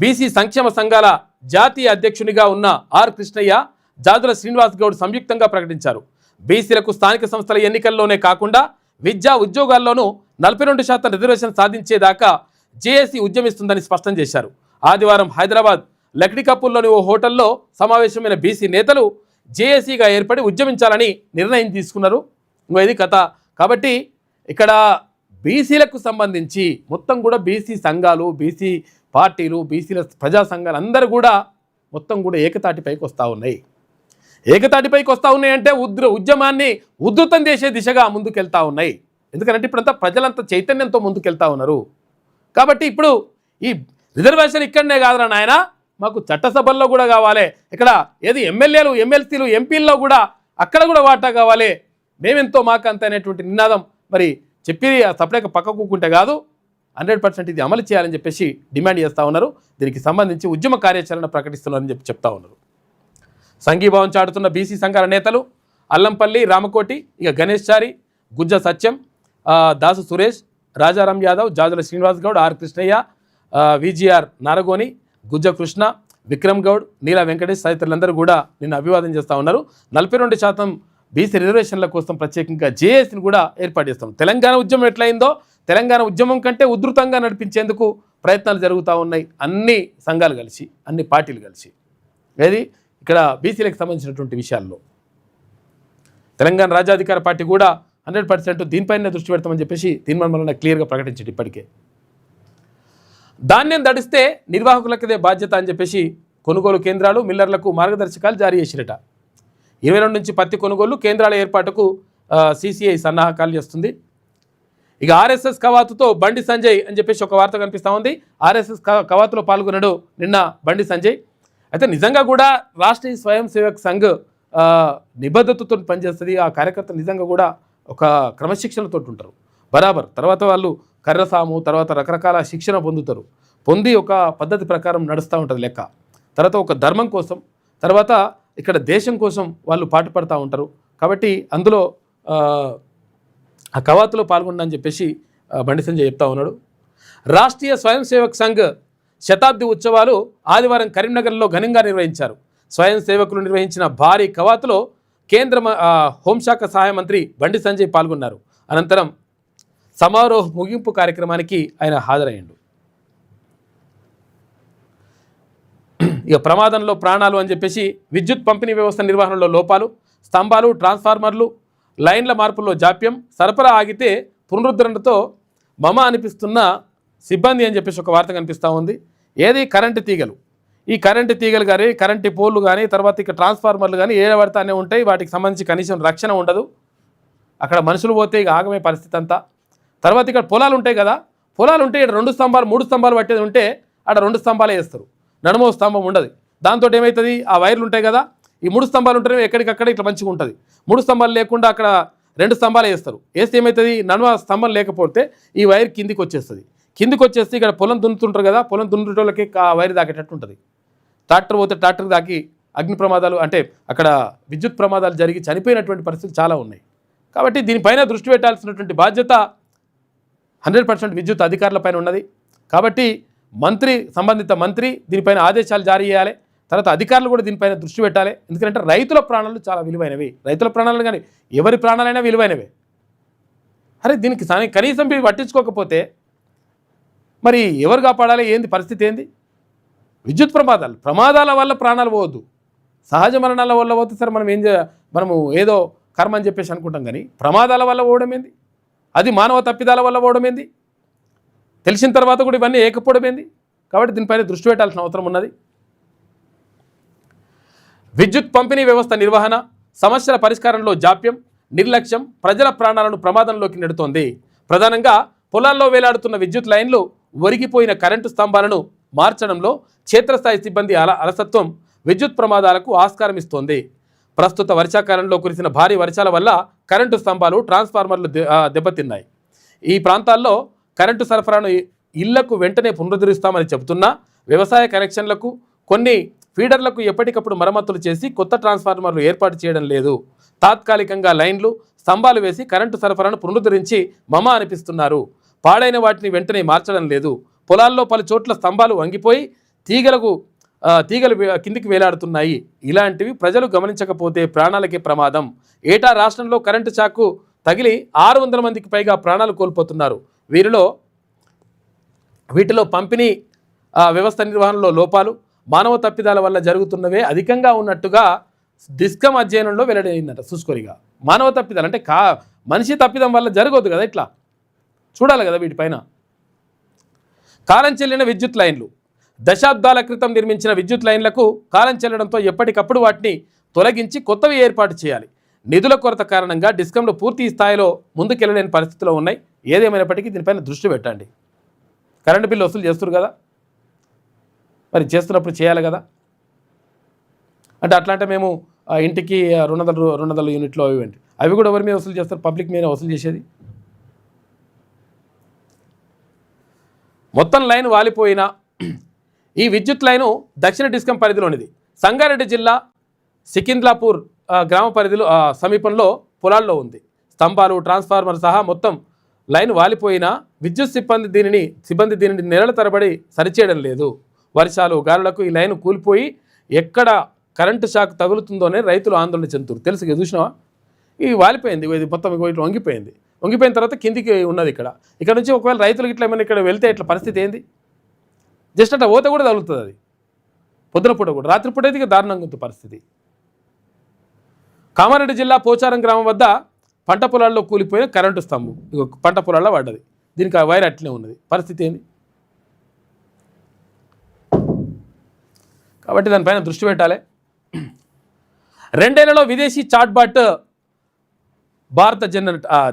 బీసీ సంక్షేమ సంఘాల జాతీయ అధ్యక్షునిగా ఉన్న ఆర్ కృష్ణయ్య, జాజుల శ్రీనివాస్ గౌడ్ సంయుక్తంగా ప్రకటించారు. బీసీలకు స్థానిక సంస్థల ఎన్నికల్లోనే కాకుండా విద్యా ఉద్యోగాల్లోనూ 42% రిజర్వేషన్ సాధించేదాకా జేఏసీ ఉద్యమిస్తుందని స్పష్టం చేశారు. ఆదివారం హైదరాబాద్ లక్డికప్పుల్లోని ఓ హోటల్లో సమావేశమైన బీసీ నేతలు జేఏసీగా ఏర్పడి ఉద్యమించాలని నిర్ణయం తీసుకున్నారు. ఇది కథ. కాబట్టి ఇక్కడ బీసీలకు సంబంధించి మొత్తం కూడా బీసీ సంఘాలు, బీసీ పార్టీలు, బీసీల ప్రజా సంఘాలు అందరూ కూడా మొత్తం కూడా ఏకతాటిపైకి వస్తూ ఉన్నాయి. ఏకతాటిపైకి వస్తూ ఉన్నాయంటే ఉద్యమాన్ని ఉధృతం చేసే దిశగా ముందుకెళ్తా ఉన్నాయి. ఎందుకంటే ఇప్పుడంతా ప్రజలంతా చైతన్యంతో ముందుకెళ్తా ఉన్నారు. కాబట్టి ఇప్పుడు ఈ రిజర్వేషన్ ఇక్కడనే కాదురా నాయన, మాకు చట్టసభల్లో కూడా కావాలి, ఇక్కడ ఏది ఎమ్మెల్యేలు ఎమ్మెల్సీలు ఎంపీల్లో కూడా అక్కడ కూడా వాటా కావాలి, మేమెంతో మాకంత అనేటువంటి నినాదం మరి చెప్పి సపరేట్గా పక్క కూకుంటే కాదు, 100% ఇది అమలు చేయాలని చెప్పేసి డిమాండ్ చేస్తూ ఉన్నారు. దీనికి సంబంధించి ఉద్యమ కార్యాచరణ ప్రకటిస్తున్నారని చెప్పి చెప్తా ఉన్నారు. సంఘీభావం చాటుతున్న బీసీ సంఘాల నేతలు అల్లంపల్లి, రామకోటి, ఇక గణేష్ చారి, గుజ్జ సత్యం, దాసు సురేష్, రాజారాం యాదవ్, జాజుల శ్రీనివాస్ గౌడ్, ఆర్ కృష్ణయ్య, విజిఆర్ నారగోని, గుజ్జ కృష్ణ, విక్రమ్ గౌడ్, నీలా వెంకటేష్ తదితరులందరూ కూడా నిన్న అభివాదం చేస్తూ ఉన్నారు. 42% బీసీ రిజర్వేషన్ల కోసం ప్రత్యేకంగా జేఏసీని కూడా ఏర్పాటు చేస్తాం. తెలంగాణ ఉద్యమం ఎట్లయిందో తెలంగాణ ఉద్యమం కంటే ఉధృతంగా నడిపించేందుకు ప్రయత్నాలు జరుగుతూ ఉన్నాయి. అన్ని సంఘాలు కలిసి, అన్ని పార్టీలు కలిసి. ఏది ఇక్కడ బీసీలకు సంబంధించినటువంటి విషయాల్లో తెలంగాణ రాజ్యాధికార పార్టీ కూడా 100% దీనిపైన దృష్టి పెడతామని చెప్పేసి తీర్మానం క్లియర్గా ప్రకటించాడు. ఇప్పటికే ధాన్యం దడిస్తే నిర్వాహకులకదే బాధ్యత అని చెప్పేసి కొనుగోలు కేంద్రాలు, మిల్లర్లకు మార్గదర్శకాలు జారీ చేసిరట. 22 నుంచి పత్తి కొనుగోలు కేంద్రాల ఏర్పాటుకు CCI సన్నాహకాలు చేస్తుంది. ఇక RSS కవాతుతో బండి సంజయ్ అని చెప్పేసి ఒక వార్త కనిపిస్తూ ఉంది. RSS కవాతులో పాల్గొన్నాడు నిన్న బండి సంజయ్. అయితే నిజంగా కూడా రాష్ట్రీయ స్వయం సేవక్ సంఘ్ నిబద్ధతతో పనిచేస్తుంది. ఆ కార్యకర్త నిజంగా కూడా ఒక క్రమశిక్షణతో ఉంటారు బరాబర్. తర్వాత వాళ్ళు కర్రసాము, తర్వాత రకరకాల శిక్షణ పొంది ఒక పద్ధతి ప్రకారం నడుస్తూ ఉంటుంది లెక్క. తర్వాత ఒక ధర్మం కోసం, తర్వాత ఇక్కడ దేశం కోసం వాళ్ళు పాటుపడుతూ ఉంటారు. కాబట్టి అందులో ఆ కవాతులో పాల్గొండని చెప్పేసి బండి సంజయ్ చెప్తా ఉన్నాడు. రాష్ట్రీయ స్వయం సేవక్ సంఘ్ శతాబ్ది ఉత్సవాలు ఆదివారం కరీంనగర్లో ఘనంగా నిర్వహించారు. స్వయం సేవకులు నిర్వహించిన భారీ కవాతులో కేంద్ర హోంశాఖ సహాయ మంత్రి బండి సంజయ్ పాల్గొన్నారు. అనంతరం సమారోహ ముగింపు కార్యక్రమానికి ఆయన హాజరయ్యాడు. ఇక ప్రమాదంలో ప్రాణాలు అని చెప్పేసి విద్యుత్ పంపిణీ వ్యవస్థ నిర్వహణలో లోపాలు, స్తంభాలు, ట్రాన్స్ఫార్మర్లు, లైన్ల మార్పుల్లో జాప్యం, సరఫరా ఆగితే పునరుద్ధరణతో మమ అనిపిస్తున్న సిబ్బంది అని చెప్పేసి ఒక వార్త కనిపిస్తూ ఉంది. ఏది కరెంటు తీగలు, ఈ కరెంటు తీగలు కానీ, కరెంటు పోల్లు కానీ, తర్వాత ఇక ట్రాన్స్ఫార్మర్లు కానీ ఏడబడతానే ఉంటాయి. వాటికి సంబంధించి కనీసం రక్షణ ఉండదు. అక్కడ మనుషులు పోతే ఇక ఆగమే పరిస్థితి అంతా. తర్వాత ఇక్కడ పొలాలు ఉంటాయి కదా, పొలాలు ఉంటే ఇక్కడ 2 స్తంభాలు 3 స్తంభాలు పట్టేది ఉంటే అక్కడ 2 స్తంభాలే వేస్తారు, నడుమో స్తంభం ఉండదు. దాంతో ఏమవుతుంది, ఆ వైర్లు ఉంటాయి కదా, ఈ 3 స్తంభాలు ఉంటేనే ఎక్కడికక్కడ ఇట్లా మంచిగా ఉంటుంది. 3 స్తంభాలు లేకుండా అక్కడ 2 స్తంభాలే వేస్తారు. వేస్తే ఏమవుతుంది, నడుమ స్తంభం లేకపోతే ఈ వైర్ కిందికి వచ్చేస్తుంది. కిందికి వచ్చేస్తే ఇక్కడ పొలం దున్నుతుంటారు కదా, పొలం దున్నుటోళ్ళకి ఆ వైర్ దాకేటట్టు ఉంటుంది. ట్రాక్టర్ పోతే ట్రాక్టర్ దాకి అగ్ని ప్రమాదాలు, అంటే అక్కడ విద్యుత్ ప్రమాదాలు జరిగి చనిపోయినటువంటి పరిస్థితులు చాలా ఉన్నాయి. కాబట్టి దీనిపైన దృష్టి పెట్టాల్సినటువంటి బాధ్యత 100% విద్యుత్ అధికారులపైన ఉన్నది. కాబట్టి సంబంధిత మంత్రి దీనిపైన ఆదేశాలు జారీ చేయాలి. తర్వాత అధికారులు కూడా దీనిపైన దృష్టి పెట్టాలి. ఎందుకంటే రైతుల ప్రాణాలు చాలా విలువైనవి. రైతుల ప్రాణాలు కానీ ఎవరి ప్రాణాలైనా విలువైనవే. అరే దీనికి కనీసం పట్టించుకోకపోతే మరి ఎవరు కాపాడాలి, ఏంది పరిస్థితి ఏంది? విద్యుత్ ప్రమాదాల వల్ల ప్రాణాలు పోవద్దు, సహజ మరణాల వల్ల పోతే సరే మనము ఏదో కర్మ అని చెప్పేసి అనుకుంటాం. కానీ ప్రమాదాల వల్ల పోవడం ఏంది, అది మానవ తప్పిదాల వల్ల పోవడం ఏంది, తెలిసిన తర్వాత కూడా ఇవన్నీ ఏకపోవడం ఏంది? కాబట్టి దీనిపైన దృష్టి పెట్టాల్సిన అవసరం ఉన్నది. విద్యుత్ పంపిణీ వ్యవస్థ నిర్వహణ, సమస్యల పరిష్కారంలో జాప్యం, నిర్లక్ష్యం ప్రజల ప్రాణాలను ప్రమాదంలోకి నెడుతోంది. ప్రధానంగా పొలాల్లో వేలాడుతున్న విద్యుత్ లైన్లు, ఒరిగిపోయిన కరెంటు స్తంభాలను మార్చడంలో క్షేత్రస్థాయి సిబ్బంది అలసత్వం విద్యుత్ ప్రమాదాలకు ఆస్కారం ఇస్తోంది. ప్రస్తుత వర్షాకాలంలో కురిసిన భారీ వర్షాల వల్ల కరెంటు స్తంభాలు, ట్రాన్స్ఫార్మర్లు దెబ్బతిన్నాయి. ఈ ప్రాంతాల్లో కరెంటు సరఫరాను ఇళ్లకు వెంటనే పునరుద్ధరిస్తామని చెబుతున్నా వ్యవసాయ కనెక్షన్లకు, కొన్ని ఫీడర్లకు ఎప్పటికప్పుడు మరమ్మతులు చేసి కొత్త ట్రాన్స్ఫార్మర్లు ఏర్పాటు చేయడం లేదు. తాత్కాలికంగా లైన్లు, స్తంభాలు వేసి కరెంటు సరఫరాను పునరుద్ధరించి మమ అనిపిస్తున్నారు. పాడైన వాటిని వెంటనే మార్చడం లేదు. పొలాల్లో పలు చోట్ల స్తంభాలు వంగిపోయి తీగలు కిందికి వేలాడుతున్నాయి. ఇలాంటివి ప్రజలు గమనించకపోతే ప్రాణాలకే ప్రమాదం. ఏటా రాష్ట్రంలో కరెంటు షాక్కు తగిలి 600 మందికి పైగా ప్రాణాలు కోల్పోతున్నారు. వీటిలో పంపిణీ వ్యవస్థ నిర్వహణలో లోపాలు, మానవ తప్పిదాల వల్ల జరుగుతున్నవే అధికంగా ఉన్నట్టుగా డిస్కమ్ అధ్యయనంలో వెల్లడైందట. చూసుకోరిగా మానవ తప్పిదాలు అంటే మనిషి తప్పిదం వల్ల జరగవద్దు కదా, ఇట్లా చూడాలి కదా. వీటిపైన కాలం చెల్లిన విద్యుత్ లైన్లు, దశాబ్దాల క్రితం నిర్మించిన విద్యుత్ లైన్లకు కాలం చెల్లడంతో ఎప్పటికప్పుడు వాటిని తొలగించి కొత్తవి ఏర్పాటు చేయాలి. నిధుల కొరత కారణంగా డిస్కంలు పూర్తి స్థాయిలో ముందుకెళ్ళలేని పరిస్థితిలో ఉన్నాయి. ఏదేమైనప్పటికీ దీనిపైన దృష్టి పెట్టండి. కరెంటు బిల్లు వసూలు చేస్తారు కదా, మరి చేస్తున్నప్పుడు చేయాలి కదా. అంటే అట్లా అంటే మేము ఇంటికి 200 యూనిట్లు ఇవ్వండి, అవి కూడా ఎవరి మీద వసూలు చేస్తారు? పబ్లిక్ మీద వసూలు చేసేది. మొత్తం లైన్ వాలిపోయినా ఈ విద్యుత్ లైను దక్షిణ డిస్కం పరిధిలోనిది. సంగారెడ్డి జిల్లా సికింద్లాపూర్ గ్రామ పరిధిలో సమీపంలో పొలాల్లో ఉంది. స్తంభాలు, ట్రాన్స్ఫార్మర్ సహా మొత్తం లైన్ వాలిపోయినా విద్యుత్ సిబ్బంది దీనిని నెలల తరబడి సరిచేయడం లేదు. వర్షాలు, గాలులకు ఈ లైన్ కూలిపోయి ఎక్కడ కరెంటు షాక్ తగులుతుందోనే రైతులు ఆందోళన చెందుతారు. తెలుసు కదా, చూసినావా? ఇది వాలిపోయింది, ఇది మొత్తం ఇట్లా వంగిపోయిన తర్వాత కిందికి ఉన్నది. ఇక్కడ నుంచి ఒకవేళ రైతులకు ఇట్లా ఏమైనా ఇక్కడ వెళ్తే ఇట్లా పరిస్థితి ఏంది? జస్ట్ అట్లా ఓత కూడా తగులుతుంది. అది పొద్దున పూట కూడా, రాత్రిపూట అయితే ఇక దారుణంగా ఉంటుంది పరిస్థితి. కామారెడ్డి జిల్లా పోచారం గ్రామం వద్ద పంట పొలాల్లో కూలిపోయిన కరెంటు స్తంభం పంట పొలాల్లో పడ్డది. దీనికి ఆ వైర్ అట్లనే ఉన్నది. పరిస్థితి ఏంది? కాబట్టి దానిపైన దృష్టి పెట్టాలి. 2 ఏళ్లలో విదేశీ చాట్బాట్ భారత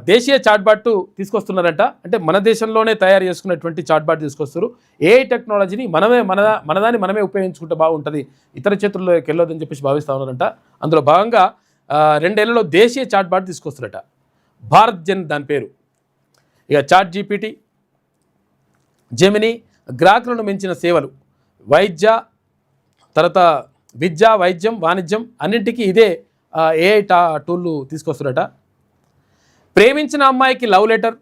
దేశీయ చాట్బాట్ తీసుకొస్తున్నారంట. అంటే మన దేశంలోనే తయారు చేసుకున్నటువంటి చాట్బాట్ తీసుకొస్తారు. ఏఐ టెక్నాలజీని మనదాన్ని మనమే ఉపయోగించుకుంటే బాగుంటుంది, ఇతర చేతుల్లోకి వెళ్ళొద్దని చెప్పేసి భావిస్తూ ఉన్నారంట. అందులో భాగంగా 2 ఏళ్లలో దేశీయ చాట్బాట్ తీసుకొస్తారట. భారత్ జన్ దాని పేరు. ఇక చాట్ జీపీటీ, జెమినీ, గ్రాహకులను మించిన సేవలు, విద్య, వైద్యం, వాణిజ్యం అన్నింటికీ ఇదే ఏఐ టూళ్ళు తీసుకొస్తారట. ప్రేమించిన అమ్మాయికి లవ్ లెటర్,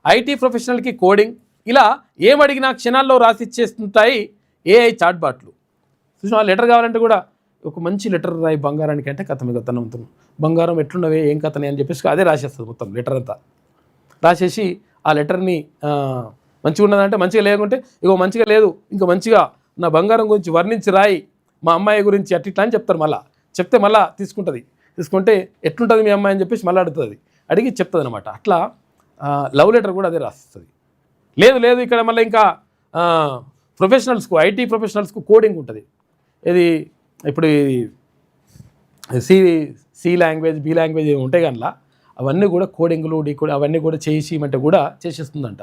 ఐటీ ప్రొఫెషనల్కి కోడింగ్, ఇలా ఏమడిగినా క్షణాల్లో రాసిచ్చేస్తుంటాయి ఏఐ చాట్బాట్లు. చూసిన లెటర్ కావాలంటే కూడా ఒక మంచి లెటర్ రాయి బంగారానికి అంటే కథ మీద తనంతున్నాం, బంగారం ఎట్లున్నవే ఏం కథనే అని చెప్పేసి అదే రాసేస్తుంది. మొత్తం లెటర్ అంతా రాసేసి ఆ లెటర్ని మంచిగా ఉన్నదంటే మంచిగా, లేకుంటే ఇగో మంచిగా లేదు, ఇంకా మంచిగా నా బంగారం గురించి వర్ణించి రాయి, మా అమ్మాయి గురించి అట్లా అని చెప్తారు. మళ్ళీ చెప్తే మళ్ళీ తీసుకుంటే ఎట్లుంటుంది మీ అమ్మాయి అని చెప్పేసి మళ్ళీ అడిగి చెప్తుంది అనమాట. అట్లా లవ్ లెటర్ కూడా అదే రాస్తుంది. లేదు ఇక్కడ మళ్ళీ ఇంకా ప్రొఫెషనల్స్కు, ఐటీ ప్రొఫెషనల్స్కు కోడింగ్ ఉంటుంది. ఇది ఇప్పుడు సి లాంగ్వేజ్, బి లాంగ్వేజ్ ఏమి ఉంటాయి కానీ అవన్నీ కూడా కోడింగ్లు, అవన్నీ కూడా చేసేయమంటే కూడా చేసేస్తుందంట.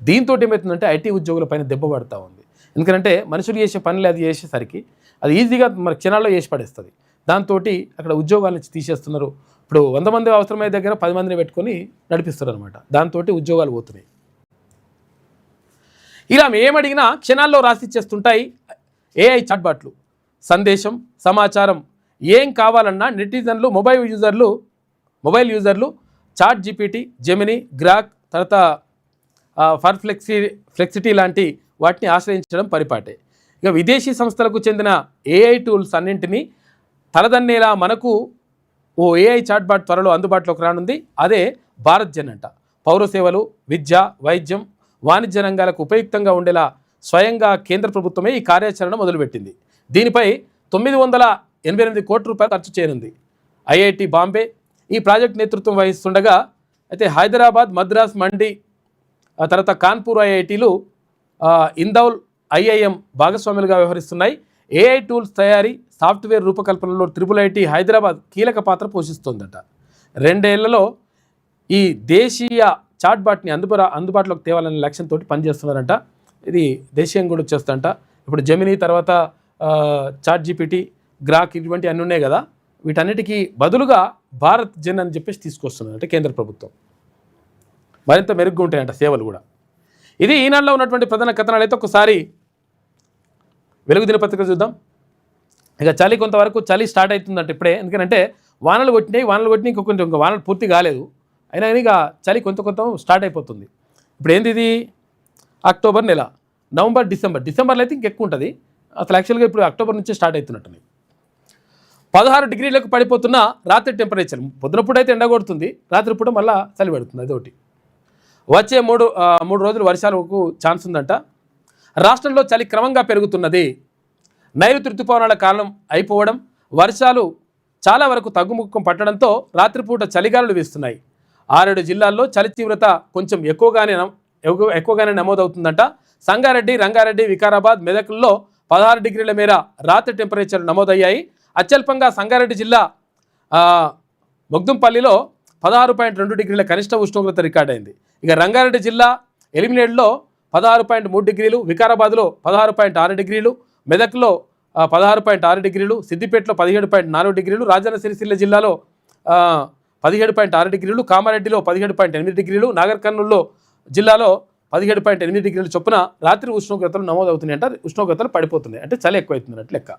దీంతో ఏమవుతుందంటే ఐటీ ఉద్యోగుల పైన దెబ్బ పడుతూ ఉంది. ఎందుకంటే మనుషులు చేసే పనులు అది చేసేసరికి అది ఈజీగా మన క్షణాల్లో చేసి పడేస్తుంది. దాంతో అక్కడ ఉద్యోగాల నుంచి తీసేస్తున్నారు. ఇప్పుడు 100 మంది అవసరమయ్యే దగ్గర 10 మందిని పెట్టుకొని నడిపిస్తారు అనమాట. దాంతో ఉద్యోగాలు పోతున్నాయి. ఇలా ఏమడిగినా క్షణాల్లో రాసిచ్చేస్తుంటాయి ఏఐ చాట్బాట్లు. సందేశం, సమాచారం ఏం కావాలన్నా నెటిజన్లు, మొబైల్ యూజర్లు చాట్ జీపీటీ, జెమినీ, గ్రాక్, తర్వాత ఫ్లెక్సిటీ లాంటి వాటిని ఆశ్రయించడం పరిపాటే. ఇక విదేశీ సంస్థలకు చెందిన ఏఐ టూల్స్ అన్నింటినీ తలదన్నేలా మనకు ఓ ఏఐ చాట్బాట్ త్వరలో అందుబాటులోకి రానుంది. అదే భారత్ జన్ అంట. పౌర సేవలు, విద్య, వైద్యం, వాణిజ్య రంగాలకు ఉపయుక్తంగా ఉండేలా స్వయంగా కేంద్ర ప్రభుత్వమే ఈ కార్యాచరణ మొదలుపెట్టింది. దీనిపై 988 కోట్ల రూపాయలు ఖర్చు చేయనుంది. ఐఐటి బాంబే ఈ ప్రాజెక్ట్ నేతృత్వం వహిస్తుండగా, అయితే హైదరాబాద్, మద్రాస్, మండి, తర్వాత కాన్పూర్ ఐఐటీలు, ఇందౌల్ ఐఐఎం భాగస్వాములుగా వ్యవహరిస్తున్నాయి. ఏఐ టూల్స్ తయారీ, సాఫ్ట్వేర్ రూపకల్పనలో IIIT హైదరాబాద్ కీలక పాత్ర పోషిస్తోందట. 2 ఏళ్లలో ఈ దేశీయ చాట్బాట్ని అందుబాటులోకి తేవాలనే లక్ష్యంతో పనిచేస్తున్నారంట. ఇది దేశీయంగా కూడా వచ్చేస్తుందంట. ఇప్పుడు జెమినీ, తర్వాత చాట్ జీపీటీ, గ్రాక్ ఇటువంటి అన్నీ ఉన్నాయి కదా, వీటన్నిటికీ బదులుగా భారత్ జన్ అని చెప్పేసి తీసుకొస్తున్నారంటే కేంద్ర ప్రభుత్వం. మరింత మెరుగ్గా ఉంటాయంట సేవలు కూడా. ఇది ఈనాడులో ఉన్నటువంటి ప్రధాన కథనాలు. అయితే ఒకసారి వెలుగు దినపత్రిక చూద్దాం. ఇక చలి కొంతవరకు స్టార్ట్ అవుతుందంట ఇప్పుడే. ఎందుకంటే వానలు కొట్టినాయి ఇంకా వానలు పూర్తి కాలేదు, అయినా కానీ ఇక చలి కొంత స్టార్ట్ అయిపోతుంది. ఇప్పుడు ఏంది ఇది? అక్టోబర్ నెల, నవంబర్, డిసెంబర్లో అయితే ఇంకెక్కువ ఉంటుంది. అసలు యాక్చువల్గా ఇప్పుడు అక్టోబర్ నుంచే స్టార్ట్ అవుతున్నట్టున్నాయి. 16 డిగ్రీలకు పడిపోతున్న రాత్రి టెంపరేచర్. పొద్దునప్పుడు అయితే ఎండ కొడుతుంది, రాత్రిపూట మళ్ళీ చలి పెడుతుంది. అదొకటి. వచ్చే మూడు రోజులు వర్షాలకు ఛాన్స్ ఉందంట. రాష్ట్రంలో చలి క్రమంగా పెరుగుతున్నది. నైరుతి ఋతుపవనాల కాలం అయిపోవడం, వర్షాలు చాలా వరకు తగ్గుముఖం పట్టడంతో రాత్రిపూట చలిగాలులు వీస్తున్నాయి. 6 జిల్లాల్లో చలి తీవ్రత కొంచెం ఎక్కువగానే నమోదవుతుందంట. సంగారెడ్డి, రంగారెడ్డి, వికారాబాద్, మెదక్లలో 16 డిగ్రీల మేర రాత్రి టెంపరేచర్ నమోదయ్యాయి. అత్యల్పంగా సంగారెడ్డి జిల్లా మొగ్దుంపల్లిలో 16.2 డిగ్రీల కనిష్ట ఉష్ణోగ్రత రికార్డైంది. ఇక రంగారెడ్డి జిల్లా ఎలిమినేట్లో 16.3 డిగ్రీలు, వికారాబాద్లో 16.6 డిగ్రీలు, మెదక్లో 16.6 డిగ్రీలు, సిద్దిపేటలో 17.4 డిగ్రీలు, రాజన్న సిరిసిల్ల జిల్లాలో 17.6 డిగ్రీలు, కామారెడ్డిలో 17.8 డిగ్రీలు, నాగర్ కర్నూల్లో జిల్లాలో 17.8 డిగ్రీల చొప్పున రాత్రి ఉష్ణోగ్రతలు నమోదవుతున్నాయి. అంటే ఉష్ణోగ్రతలు పడిపోతున్నాయి, అంటే చలి ఎక్కువవుతున్నట్టు లెక్క.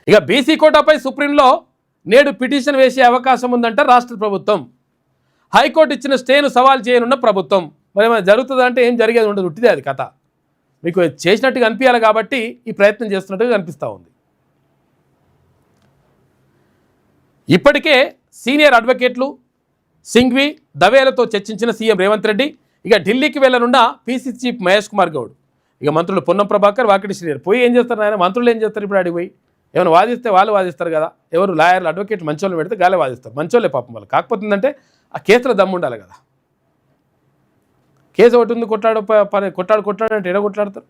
ఇక బీసీ కోటాపై సుప్రీంలో నేడు పిటిషన్ వేసే అవకాశం ఉందంట రాష్ట్ర ప్రభుత్వం. హైకోర్టు ఇచ్చిన స్టేను సవాల్ చేయనున్న ప్రభుత్వం. మరి ఏమైనా జరుగుతుందంటే ఏం జరిగేది ఉండదు, ఉట్టిదే అది కథ. మీకు చేసినట్టుగా అనిపించాలి కాబట్టి ఈ ప్రయత్నం చేస్తున్నట్టుగా కనిపిస్తూ ఉంది. ఇప్పటికే సీనియర్ అడ్వకేట్లు సింఘ్వి, దవేలతో చర్చించిన సీఎం రేవంత్ రెడ్డి ఇక ఢిల్లీకి వెళ్లనున్న పీసీసీ చీఫ్ మహేష్ కుమార్ గౌడ్. ఇక మంత్రులు పొన్నం ప్రభాకర్, వాకిటి శ్రీహరి పోయి ఏం చేస్తారు ఆయన? మంత్రులు ఏం చేస్తారు ఇప్పుడు? అడిగి పోయి ఏమైనా వాదిస్తే వాళ్ళు వాదిస్తారు కదా. ఎవరు లాయర్లు, అడ్వకేట్లు మంచోళ్ళు పెడితే గాలే వాదిస్తారు. మంచోళ్ళే పాపం వాళ్ళు. కాకపోతే ఏంటంటే ఆ కేసులో దమ్ము ఉండాలి కదా. కేసు ఒకటి ఉంది, కొట్లాడు అంటే ఎడ కొట్లాడతారు?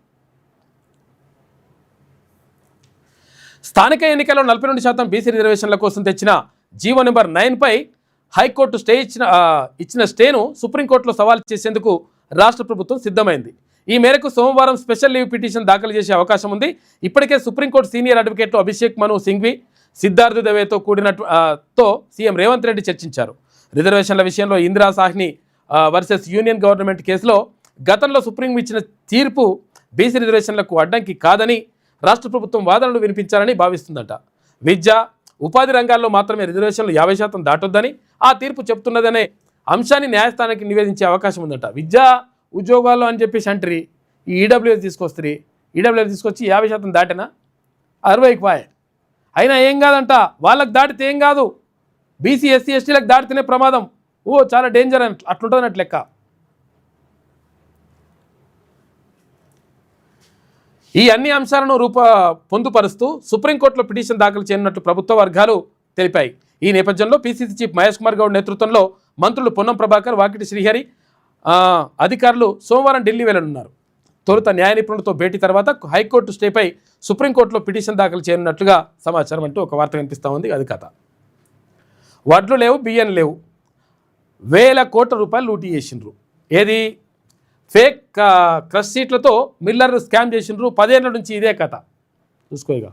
స్థానిక ఎన్నికల్లో 42% బీసీ రిజర్వేషన్ల కోసం తెచ్చిన జీవో నెంబర్ 9పై హైకోర్టు స్టే ఇచ్చిన స్టేను సుప్రీంకోర్టులో సవాల్ చేసేందుకు రాష్ట్ర ప్రభుత్వం సిద్ధమైంది. ఈ మేరకు సోమవారం స్పెషల్ లీవ్ పిటిషన్ దాఖలు చేసే అవకాశం ఉంది. ఇప్పటికే సుప్రీంకోర్టు సీనియర్ అడ్వకేట్లు అభిషేక్ మను సింఘ్వి, సిద్ధార్థ్ దవేతో కూడినతో సీఎం రేవంత్ రెడ్డి చర్చించారు. రిజర్వేషన్ల విషయంలో Indira Sawhney versus union government కేసులో గతంలో సుప్రీం ఇచ్చిన తీర్పు బీసీ రిజర్వేషన్లకు అడ్డంకి కాదని రాష్ట్ర ప్రభుత్వం వాదనలు వినిపించాలని భావిస్తుందట. విద్య, ఉపాధి రంగాల్లో మాత్రమే రిజర్వేషన్లు 50% దాటొద్దని ఆ తీర్పు చెప్తున్నదనే అంశాన్ని న్యాయస్థానానికి నివేదించే అవకాశం ఉందట. విద్యా ఉద్యోగాల్లో అని చెప్పేసి అంటారు, ఈ ఈడబ్ల్యూఎస్ తీసుకొస్తారు. ఈడబ్ల్యూఎస్ తీసుకొచ్చి 50% దాటినా 60కి పాయే. అయినా ఏం కాదంట, వాళ్ళకి దాటితే ఏం కాదు, బీసీ ఎస్సీ ఎస్టీలకు దాటితేనే ప్రమాదం. చాలా డేంజర్ అని అట్లుంటుందన్నట్టు లెక్క. ఈ అన్ని అంశాలను పొందుపరుస్తూ సుప్రీంకోర్టులో పిటిషన్ దాఖలు చేయనున్నట్లు ప్రభుత్వ వర్గాలు తెలిపాయి. ఈ నేపథ్యంలో పీసీసీ చీఫ్ మహేష్ కుమార్ గౌడ్ నేతృత్వంలో మంత్రులు పొన్నం ప్రభాకర్, వాకిటి శ్రీహరి అధికారులు సోమవారం ఢిల్లీ వెళ్లనున్నారు. తొలుత న్యాయ నిపుణులతో భేటీ తర్వాత హైకోర్టు స్టేపై సుప్రీంకోర్టులో పిటిషన్ దాఖలు చేయనున్నట్లుగా సమాచారం అంటూ ఒక వార్త కనిపిస్తూ ఉంది. అది కథ. వడ్లు లేవు, బియ్యం లేవు, వేల కోట్ల రూపాయలు లూటీ చేసిండ్రు. ఏది? ఫేక్ క్రష్ సీట్లతో మిల్లర్లు స్కామ్ చేసిండ్రు. 10 ఏళ్ల నుంచి ఇదే కథ. చూసుకోగా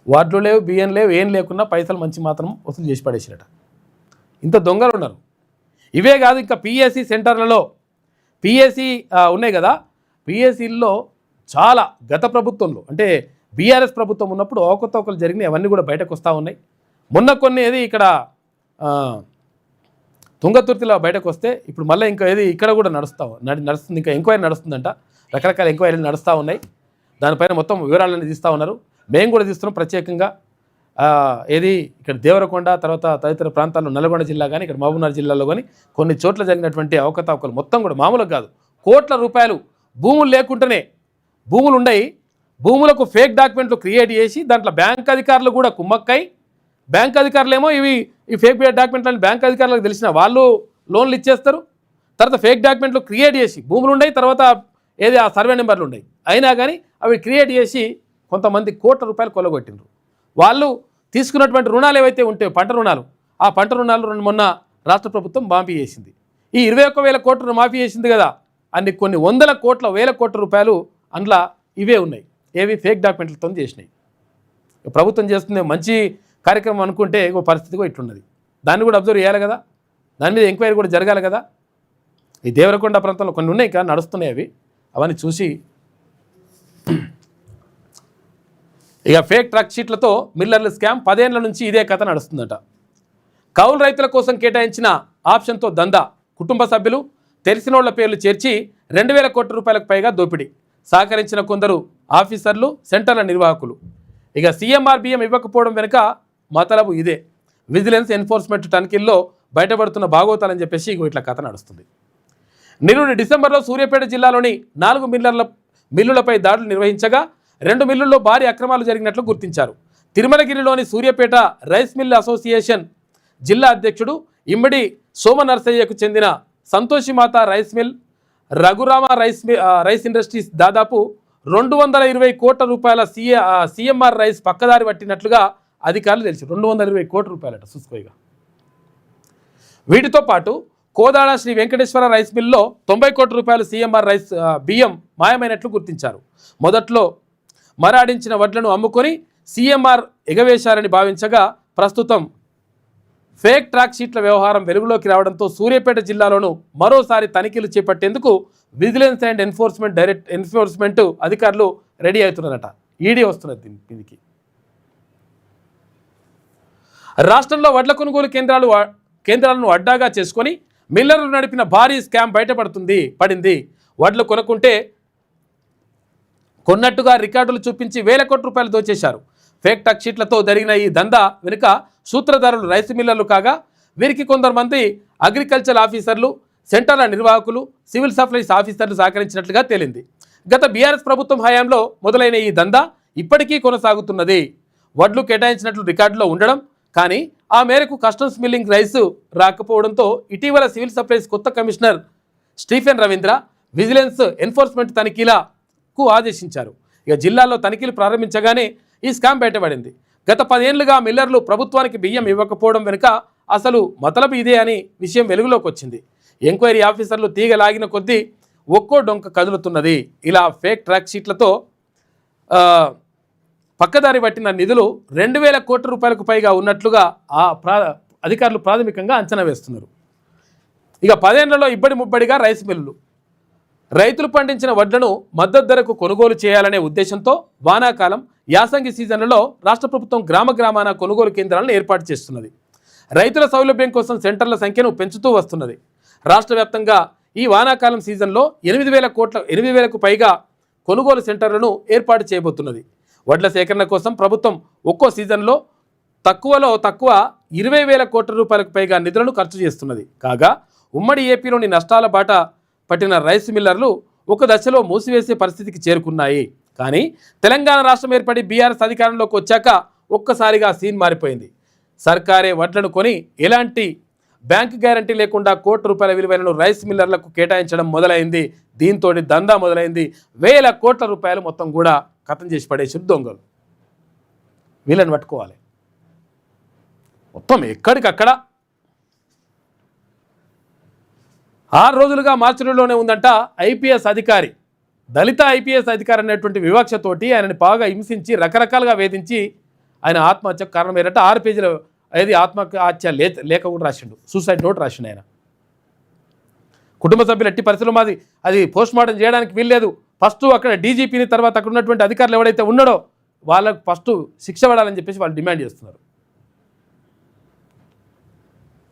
వడ్లు లేవు, బియ్యం లేవు, ఏం లేకున్నా పైసలు మంచి మాత్రం వసూలు చేసి పడేసినట. ఇంత దొంగలు ఉన్నారు. ఇవే కాదు, ఇంకా పిఎస్సి సెంటర్లలో పిఎస్సి ఉన్నాయి కదా, పిఎస్సిల్లో చాలా గత ప్రభుత్వంలో అంటే బీఆర్ఎస్ ప్రభుత్వం ఉన్నప్పుడు అవకతవకలు జరిగినాయి. అవన్నీ కూడా బయటకు వస్తూ ఉన్నాయి. మొన్న కొన్ని ఏది ఇక్కడ తుంగతుర్తిలో బయటకు వస్తే ఇప్పుడు మళ్ళీ ఇంకా ఏది ఇక్కడ కూడా నడుస్తుంది, ఇంకా ఎంక్వైరీ నడుస్తుందంట. రకరకాల ఎంక్వైరీలు నడుస్తూ ఉన్నాయి. దానిపైన మొత్తం వివరాలన్నీ తీస్తూ ఉన్నారు. మేము కూడా తీస్తున్నాం ప్రత్యేకంగా. ఏది ఇక్కడ దేవరకొండ తర్వాత తదితర ప్రాంతాల్లో నల్గొండ జిల్లా కానీ ఇక్కడ మహబూబ్నగర్ జిల్లాలో కానీ కొన్ని చోట్ల జరిగినటువంటి అవకతవకలు మొత్తం కూడా మామూలుగా కాదు. కోట్ల రూపాయలు భూములు లేకుండానే భూములు ఉన్నాయి. భూములకు ఫేక్ డాక్యుమెంట్లు క్రియేట్ చేసి దాంట్లో బ్యాంక్ అధికారులు కూడా కుమ్మక్కై, బ్యాంక్ అధికారులు ఏమో ఈ ఫేక్ డాక్యుమెంట్లని బ్యాంక్ అధికారులకు తెలిసిన వాళ్ళు లోన్లు ఇచ్చేస్తారు. తర్వాత ఫేక్ డాక్యుమెంట్లు క్రియేట్ చేసి భూములు ఉన్నాయి, తర్వాత ఏది ఆ సర్వే నెంబర్లు ఉన్నాయి, అయినా కానీ అవి క్రియేట్ చేసి కొంతమంది కోట్ల రూపాయలు కొల్లగొట్టిండ్రు. వాళ్ళు తీసుకున్నటువంటి రుణాలు ఏవైతే ఉంటాయో పంట రుణాలు, ఆ పంట రుణాలు మొన్న రాష్ట్ర ప్రభుత్వం మాఫీ చేసింది. ఈ 21,000 కోట్లు మాఫీ చేసింది కదా, అన్ని కొన్ని వేల కోట్ల రూపాయలు అందులో ఇవే ఉన్నాయి. ఏవి? ఫేక్ డాక్యుమెంట్లతో చేసినాయి. ప్రభుత్వం చేస్తుంది మంచి కార్యక్రమం అనుకుంటే ఇంకో పరిస్థితి కూడా ఇట్లున్నది. దాన్ని కూడా అబ్జర్వ్ చేయాలి కదా, దాని మీద ఎంక్వైరీ కూడా జరగాలి కదా. ఈ దేవరకొండ ప్రాంతంలో కొన్ని ఉన్నాయి కానీ నడుస్తున్నాయి. అవన్నీ చూసి ఇక ఫేక్ ట్రక్ షీట్లతో మిల్లర్ల స్కామ్ 10 ఏళ్ల నుంచి ఇదే కథ నడుస్తుందట. కౌలు రైతుల కోసం కేటాయించిన ఆప్షన్తో దందా, కుటుంబ సభ్యులు తెలిసినోళ్ల పేర్లు చేర్చి 2,000 కోట్ల రూపాయలకు పైగా దోపిడీ, సహకరించిన కొందరు ఆఫీసర్లు, సెంటర్ల నిర్వాహకులు. ఇక సీఎంఆర్బిఎం ఇవ్వకపోవడం వెనుక మతలబు ఇదే. విజిలెన్స్ ఎన్ఫోర్స్మెంట్ తనిఖీల్లో బయటపడుతున్న భాగోతాలని చెప్పేసి ఇట్లా కథ నడుస్తుంది. నిరుడు డిసెంబర్లో సూర్యాపేట జిల్లాలోని 4 మిల్లులపై దాడులు నిర్వహించగా 2 మిల్లుల్లో భారీ అక్రమాలు జరిగినట్లు గుర్తించారు. తిరుమలగిరిలోని సూర్యాపేట రైస్ మిల్ అసోసియేషన్ జిల్లా అధ్యక్షుడు ఇమ్మడి సోమనర్సయ్యకు చెందిన Santoshimata rice mill, Raghurama rice industries దాదాపు 220 కోట్ల రూపాయల సీఎంఆర్ రైస్ పక్కదారి పట్టినట్లుగా అధికారులు తెలిసి 220 కోట్ల రూపాయలట చూసుకోగా. వీటితో పాటు కోదాడ శ్రీ వెంకటేశ్వర రైస్ మిల్లో 90 కోట్ల రూపాయలు సీఎంఆర్ రైస్ బియ్యం మాయమైనట్లు గుర్తించారు. మొదట్లో మరాడించిన వడ్లను అమ్ముకొని సీఎంఆర్ ఎగవేశారని భావించగా ప్రస్తుతం ఫేక్ ట్రాక్ షీట్ల వ్యవహారం వెలుగులోకి రావడంతో సూర్యాపేట జిల్లాలోనూ మరోసారి తనిఖీలు చేపట్టేందుకు విజిలెన్స్ అండ్ ఎన్ఫోర్స్మెంట్ అధికారులు రెడీ అవుతున్నారట. ఈడీ వస్తున్నది దీనికి. రాష్ట్రంలో వడ్ల కొనుగోలు కేంద్రాలను అడ్డాగా చేసుకొని మిల్లర్లు నడిపిన భారీ స్కామ్ పడింది. వడ్లు కొన్నట్టుగా రికార్డులు చూపించి వేల కోట్ల రూపాయలు దోచేశారు. ఫేక్ టక్ షీట్లతో జరిగిన ఈ దందా వెనుక సూత్రధారులు రైస్ మిల్లర్లు కాగా వీరికి కొందరు అగ్రికల్చర్ ఆఫీసర్లు, సెంటర్ల నిర్వాహకులు, సివిల్ సప్లైస్ ఆఫీసర్లు సహకరించినట్లుగా తేలింది. గత బీఆర్ఎస్ ప్రభుత్వం హయాంలో మొదలైన ఈ దందా ఇప్పటికీ కొనసాగుతున్నది. వడ్లు కేటాయించినట్లు రికార్డులో ఉండడం కానీ ఆ మేరకు కస్టమ్స్ మిల్లింగ్ రైస్ రాకపోవడంతో ఇటీవల సివిల్ సప్లైస్ కొత్త commissioner Stephen Ravindra vigilance enforcement తనిఖీలకు ఆదేశించారు. ఇక జిల్లాలో తనిఖీలు ప్రారంభించగానే ఈ స్కామ్ బయటపడింది. గత 10 ఏళ్లుగా మిల్లర్లు ప్రభుత్వానికి బియ్యం ఇవ్వకపోవడం వెనుక అసలు మతలబు ఇదే అని విషయం వెలుగులోకి వచ్చింది. ఎంక్వైరీ ఆఫీసర్లు తీగ లాగిన కొద్దీ ఒక్కో డొంక కదులుతున్నది. ఇలా ఫేక్ ట్రాక్ షీట్లతో పక్కదారి పట్టిన నిధులు 2000 కోట్ల రూపాయలకు పైగా ఉన్నట్లుగా అధికారులు ప్రాథమికంగా అంచనా వేస్తున్నారు. ఇక 10 ఏళ్లలో ఇబ్బడి ముబ్బడిగా రైస్ మిల్లులు రైతులు పండించిన వడ్లను మద్దతు ధరకు కొనుగోలు చేయాలనే ఉద్దేశంతో వానాకాలం, యాసంగి సీజన్లలో రాష్ట్ర ప్రభుత్వం గ్రామాన కొనుగోలు కేంద్రాలను ఏర్పాటు చేస్తున్నది. రైతుల సౌలభ్యం కోసం సెంటర్ల సంఖ్యను పెంచుతూ వస్తున్నది. రాష్ట్ర వ్యాప్తంగా ఈ వానాకాలం సీజన్లో 8,000కు పైగా కొనుగోలు సెంటర్లను ఏర్పాటు చేయబోతున్నది. వడ్ల సేకరణ కోసం ప్రభుత్వం ఒక్కో సీజన్లో తక్కువ 20,000 కోట్ల రూపాయలకు పైగా నిధులను ఖర్చు చేస్తున్నది. కాగా ఉమ్మడి ఏపీలోని నష్టాల బాట పట్టిన రైస్ మిల్లర్లు ఒక దశలో మూసివేసే పరిస్థితికి చేరుకున్నాయి. కానీ తెలంగాణ రాష్ట్రం ఏర్పడి బీఆర్ఎస్ అధికారంలోకి వచ్చాక ఒక్కసారిగా సీన్ మారిపోయింది. సర్కారే వడ్లను కొని ఎలాంటి బ్యాంక్ గ్యారంటీ లేకుండా కోట్ల రూపాయల విలువైన రైస్ మిల్లర్లకు కేటాయించడం మొదలైంది. దీంతో దందా మొదలైంది. 1000 కోట్ల రూపాయలు మొత్తం కూడా ఖతం చేసి పడేసి దొంగలు వీళ్ళని పట్టుకోవాలి. మొత్తం ఎక్కడికక్కడ 6 రోజులుగా మార్చిలోనే ఉందంట ఐపీఎస్ అధికారి. దళిత ఐపీఎస్ అధికారి అనేటువంటి వివక్షతోటి ఆయనని బాగా హింసించి రకరకాలుగా వేధించి ఆయన ఆత్మహత్యకు కారణమయ్యారట. 6 పేజీల అది ఆత్మహత్య లేఖ కూడా రాసిండు, సూసైడ్ నోట్ రాసిండు ఆయన. కుటుంబ సభ్యులు ఎట్టి పరిస్థితుల్లో అది పోస్ట్ మార్టం చేయడానికి వీల్లేదు. ఫస్ట్ అక్కడ డీజీపీని తర్వాత అక్కడ ఉన్నటువంటి అధికారులు ఎవడైతే ఉన్నాడో వాళ్ళకు ఫస్ట్ శిక్ష పడాలని చెప్పేసి వాళ్ళు డిమాండ్ చేస్తున్నారు.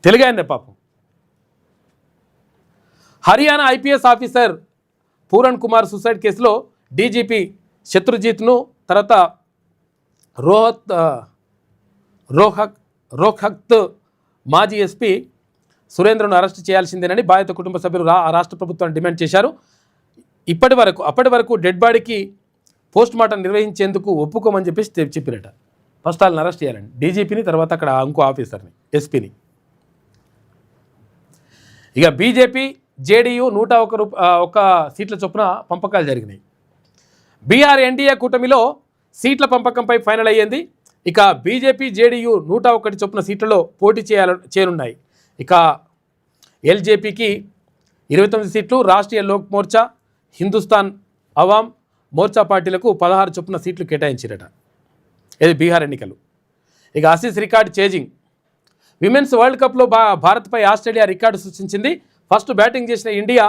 తెలుగాయనే పాపం. Haryana IPS officer Puran Kumar suicide కేసులో డీజీపీ శత్రుజిత్ను తర్వాత రోహ్తక్ మాజీ ఎస్పీ సురేంద్రను అరెస్టు చేయాల్సిందేనని బాధిత కుటుంబ సభ్యులు రాష్ట్ర ప్రభుత్వాన్ని డిమాండ్ చేశారు. అప్పటి వరకు డెడ్ బాడీకి పోస్ట్ మార్టం నిర్వహించేందుకు ఒప్పుకోమని చెప్పేసి చెప్పినట. ఫస్ట్ వాళ్ళని అరెస్ట్ చేయాలండి, డీజీపీని, తర్వాత అక్కడ ఇంకో ఆఫీసర్ని, ఎస్పీని. ఇక బీజేపీ జేడీయూ 101 సీట్ల చొప్పున పంపకాలు జరిగినాయి. బీఆర్ ఎన్డీఏ కూటమిలో సీట్ల పంపకంపై ఫైనల్ అయ్యింది. ఇక బీజేపీ జేడీయూ 101 చొప్పున సీట్లలో పోటీ చేయనున్నాయి. ఇక ఎల్జేపీకి 29 సీట్లు, రాష్ట్రీయ లోక్ మోర్చా, హిందుస్థాన్ అవామ్ మోర్చా పార్టీలకు 16 చొప్పున సీట్లు కేటాయించారట. ఇది బీహార్ ఎన్నికలు. ఇక Aussies record chasing. Women's world కప్లో భారత్పై ఆస్ట్రేలియా రికార్డు సృష్టించింది. ఫస్ట్ బ్యాటింగ్ చేసిన ఇండియా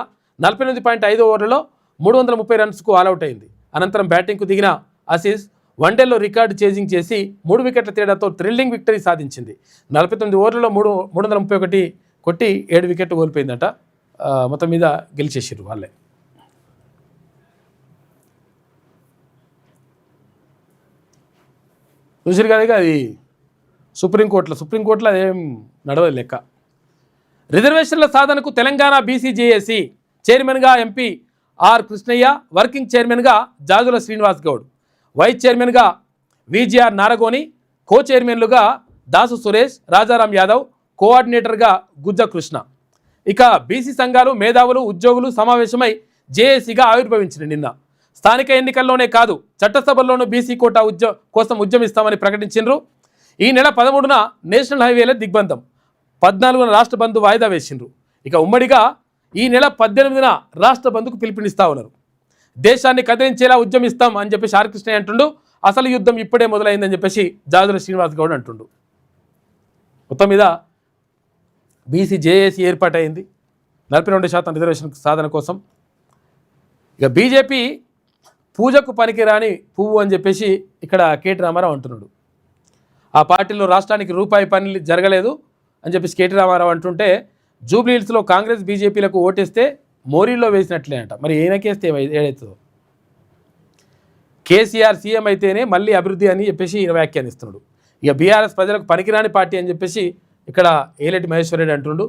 48.5 ఓవర్లలో 330 రన్స్కు ఆల్అవుట్ అయింది. అనంతరం బ్యాటింగ్కు దిగిన ఆసీస్ వన్డేలో రికార్డు చేజింగ్ చేసి 3 వికెట్ల తేడాతో థ్రిల్లింగ్ విక్టరీ సాధించింది. 49 ఓవర్లలో 331 కొట్టి 7 వికెట్లు కోల్పోయిందట. మొత్తం మీద గెలిచేసారు వాళ్ళే. చూసారు కదా, అది సుప్రీంకోర్టులో అదేం నడవదు లెక్క. రిజర్వేషన్ల సాధనకు తెలంగాణ బీసీజేఏసీ చైర్మన్గా ఎంపీ ఆర్ కృష్ణయ్య, వర్కింగ్ చైర్మన్గా జాజుల శ్రీనివాస్ గౌడ్, వైస్ చైర్మన్గా విజిఆర్ నారగోని, కో చైర్మన్లుగా దాసు సురేష్, రాజారాం యాదవ్, కోఆర్డినేటర్గా గుజ్జ కృష్ణ. ఇక బీసీ సంఘాలు, మేధావులు, ఉద్యోగులు సమావేశమై జేఏసీగా ఆవిర్భవించిన నిన్న స్థానిక ఎన్నికల్లోనే కాదు చట్టసభల్లోనూ బీసీ కోటా కోసం ఉద్యమిస్తామని ప్రకటించారు. ఈ నెల 13న నేషనల్ హైవేల దిగ్బంధం, 14న రాష్ట్ర బంధు వాయిదా వేసిండ్రు. ఇక ఉమ్మడిగా ఈ నెల 18న రాష్ట్ర బంద్కు పిలుపునిస్తా ఉన్నారు. దేశాన్ని కదిలించేలా ఉద్యమిస్తాం అని చెప్పేసి ఆర్ కృష్ణయ్య అంటుండు. అసలు యుద్ధం ఇప్పుడే మొదలైందని చెప్పేసి జాజుల శ్రీనివాస్ గౌడ్ అంటుండు. మొత్తం మీద బీసీ జేఏసీ ఏర్పాటైంది 42% రిజర్వేషన్ సాధన కోసం. ఇక బీజేపీ పూజకు పనికిరాని పువ్వు అని చెప్పేసి ఇక్కడ కేటీ రామారావు అంటున్నాడు. ఆ పార్టీలో రాష్ట్రానికి రూపాయి పని జరగలేదు అని చెప్పేసి కేటీ రామారావు అంటుంటే, జూబ్లీహిల్స్లో కాంగ్రెస్ బీజేపీలకు ఓటేస్తే మోరీల్లో వేసినట్లే అంట. మరి ఈయనకేస్తే ఏదైతుందో. కేసీఆర్ సీఎం అయితేనే మళ్ళీ అభివృద్ధి అని చెప్పేసి వ్యాఖ్యానిస్తున్నాడు. ఇక బీఆర్ఎస్ ప్రజలకు పనికిరాని పార్టీ అని చెప్పేసి ఇక్కడ ఏలేటి మహేశ్వర్ రెడ్డి అంటుండు.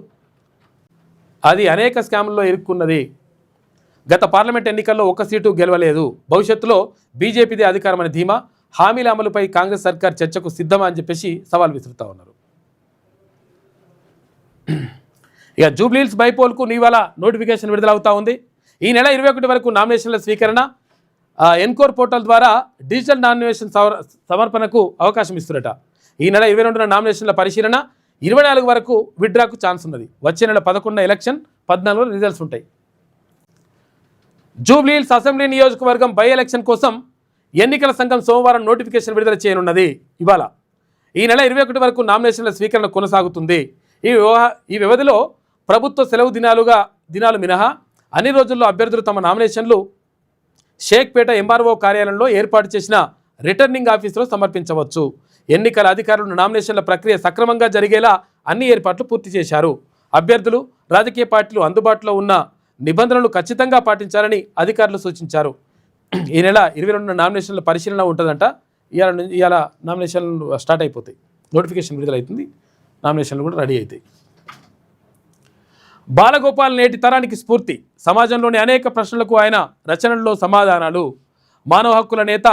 అది అనేక స్కాముల్లో ఇరుక్కున్నది. గత పార్లమెంట్ ఎన్నికల్లో ఒక్క సీటు గెలవలేదు. భవిష్యత్తులో బీజేపీదే అధికారం అనే ధీమా. హామీల అమలుపై కాంగ్రెస్ సర్కార్ చర్చకు సిద్ధమా అని చెప్పేసి సవాల్ విసురుతూ ఉన్నారు. ఇక జూబ్లీహిల్స్ బైపోల్కు ఇవాళ నోటిఫికేషన్ విడుదలవుతూ ఉంది. ఈ నెల 21 వరకు నామినేషన్ల స్వీకరణ, ఎన్కోర్ పోర్టల్ ద్వారా డిజిటల్ నామినేషన్ సమర్పణకు అవకాశం ఇస్తున్నట. ఈ నెల 22న నామినేషన్ల పరిశీలన, 24 వరకు విత్డ్రాకు ఛాన్స్ ఉన్నది. వచ్చే నెల 11న ఎలక్షన్, 14లో రిజల్ట్స్ ఉంటాయి. జూబ్లీహిల్స్ అసెంబ్లీ నియోజకవర్గం బై ఎలక్షన్ కోసం ఎన్నికల సంఘం సోమవారం నోటిఫికేషన్ విడుదల చేయనున్నది. ఇవాళ ఈ నెల 21 వరకు నామినేషన్ల స్వీకరణ కొనసాగుతుంది. ఈ వ్యవధిలో ప్రభుత్వ సెలవు దినాలు మినహా అన్ని రోజుల్లో అభ్యర్థులు తమ నామినేషన్లు షేక్పేట ఎంఆర్ఓ కార్యాలయంలో ఏర్పాటు చేసిన రిటర్నింగ్ ఆఫీసులో సమర్పించవచ్చు. ఎన్నికల అధికారులు నామినేషన్ల ప్రక్రియ సక్రమంగా జరిగేలా అన్ని ఏర్పాట్లు పూర్తి చేశారు. అభ్యర్థులు, రాజకీయ పార్టీలు అందుబాటులో ఉన్న నిబంధనలు ఖచ్చితంగా పాటించాలని అధికారులు సూచించారు. ఈ నెల 22న నామినేషన్ల పరిశీలన ఉంటుందంట. ఇవాళ నామినేషన్లు స్టార్ట్ అయిపోతాయి. నోటిఫికేషన్ విడుదలవుతుంది, నామినేషన్లు కూడా రెడీ అవుతాయి. బాలగోపాల్ నేటి తరానికి స్ఫూర్తి. సమాజంలోని అనేక ప్రశ్నలకు ఆయన రచనల్లో సమాధానాలు. మానవ హక్కుల నేత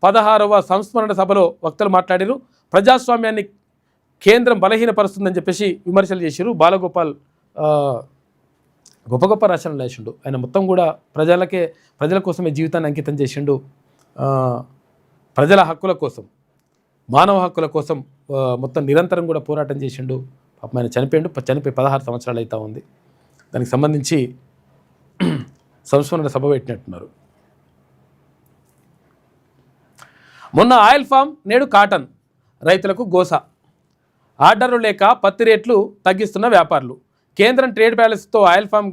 16వ సంస్మరణ సభలో వక్తలు మాట్లాడారు. ప్రజాస్వామ్యాన్ని కేంద్రం బలహీనపరుస్తుందని చెప్పేసి విమర్శలు చేశారు. బాలగోపాల్ గొప్ప గొప్ప రచనలు వేసిండు. ఆయన మొత్తం కూడా ప్రజల కోసమే జీవితాన్ని అంకితం చేసిండు. ప్రజల హక్కుల కోసం, మానవ హక్కుల కోసం మొత్తం నిరంతరం కూడా పోరాటం చేసిండు. పాపం ఆయన చనిపోయి 16 సంవత్సరాలు అవుతా ఉంది. దానికి సంబంధించి సంస్మరణ సభ పెట్టినట్టున్నారు. మొన్న ఆయిల్ ఫామ్, నేడు కాటన్ రైతులకు గోస. ఆర్డర్లు లేక పత్తి రేట్లు తగ్గిస్తున్న వ్యాపారులు. కేంద్రం ట్రేడ్ బ్యాలెన్స్తో ఆయిల్ ఫామ్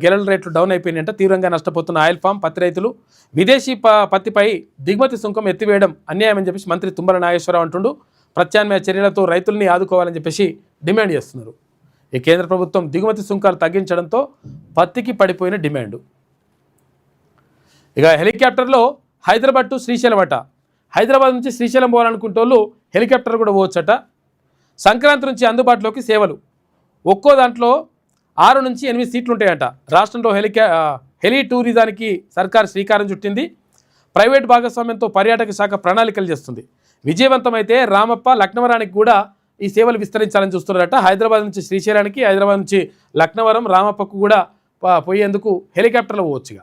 గెలల రేట్లు డౌన్ అయిపోయినాయంట. తీవ్రంగా నష్టపోతున్న ఆయిల్ ఫామ్, పత్తి రైతులు. విదేశీ పత్తిపై దిగుమతి సుంకం ఎత్తివేయడం అన్యాయం అని చెప్పేసి మంత్రి తుమ్మల నాగేశ్వరరావు అంటుండు. ప్రత్యామ్నాయ చర్యలతో రైతుల్ని ఆదుకోవాలని చెప్పేసి డిమాండ్ చేస్తున్నారు. ఈ కేంద్ర ప్రభుత్వం దిగుమతి సుంకాలు తగ్గించడంతో పత్తికి పడిపోయిన డిమాండు. ఇక హెలికాప్టర్లో హైదరాబాద్ టు శ్రీశైలం అట. హైదరాబాద్ నుంచి శ్రీశైలం పోవాలనుకుంటే వాళ్ళు హెలికాప్టర్ కూడా పోవచ్చట. సంక్రాంతి నుంచి అందుబాటులోకి సేవలు. ఒక్కో దాంట్లో 6 నుంచి 8 సీట్లు ఉంటాయంట. రాష్ట్రంలో హెలి టూరిజానికి సర్కార్ శ్రీకారం చుట్టింది. ప్రైవేట్ భాగస్వామ్యంతో పర్యాటక శాఖ ప్రణాళికలు చేస్తుంది. విజయవంతమైతే రామప్ప, లక్నవరానికి కూడా ఈ సేవలు విస్తరించాలని చూస్తున్నారట. హైదరాబాద్ నుంచి శ్రీశైలానికి, హైదరాబాద్ నుంచి లక్నవరం, రామప్పకు కూడా పోయేందుకు హెలికాప్టర్లో పోవచ్చుగా.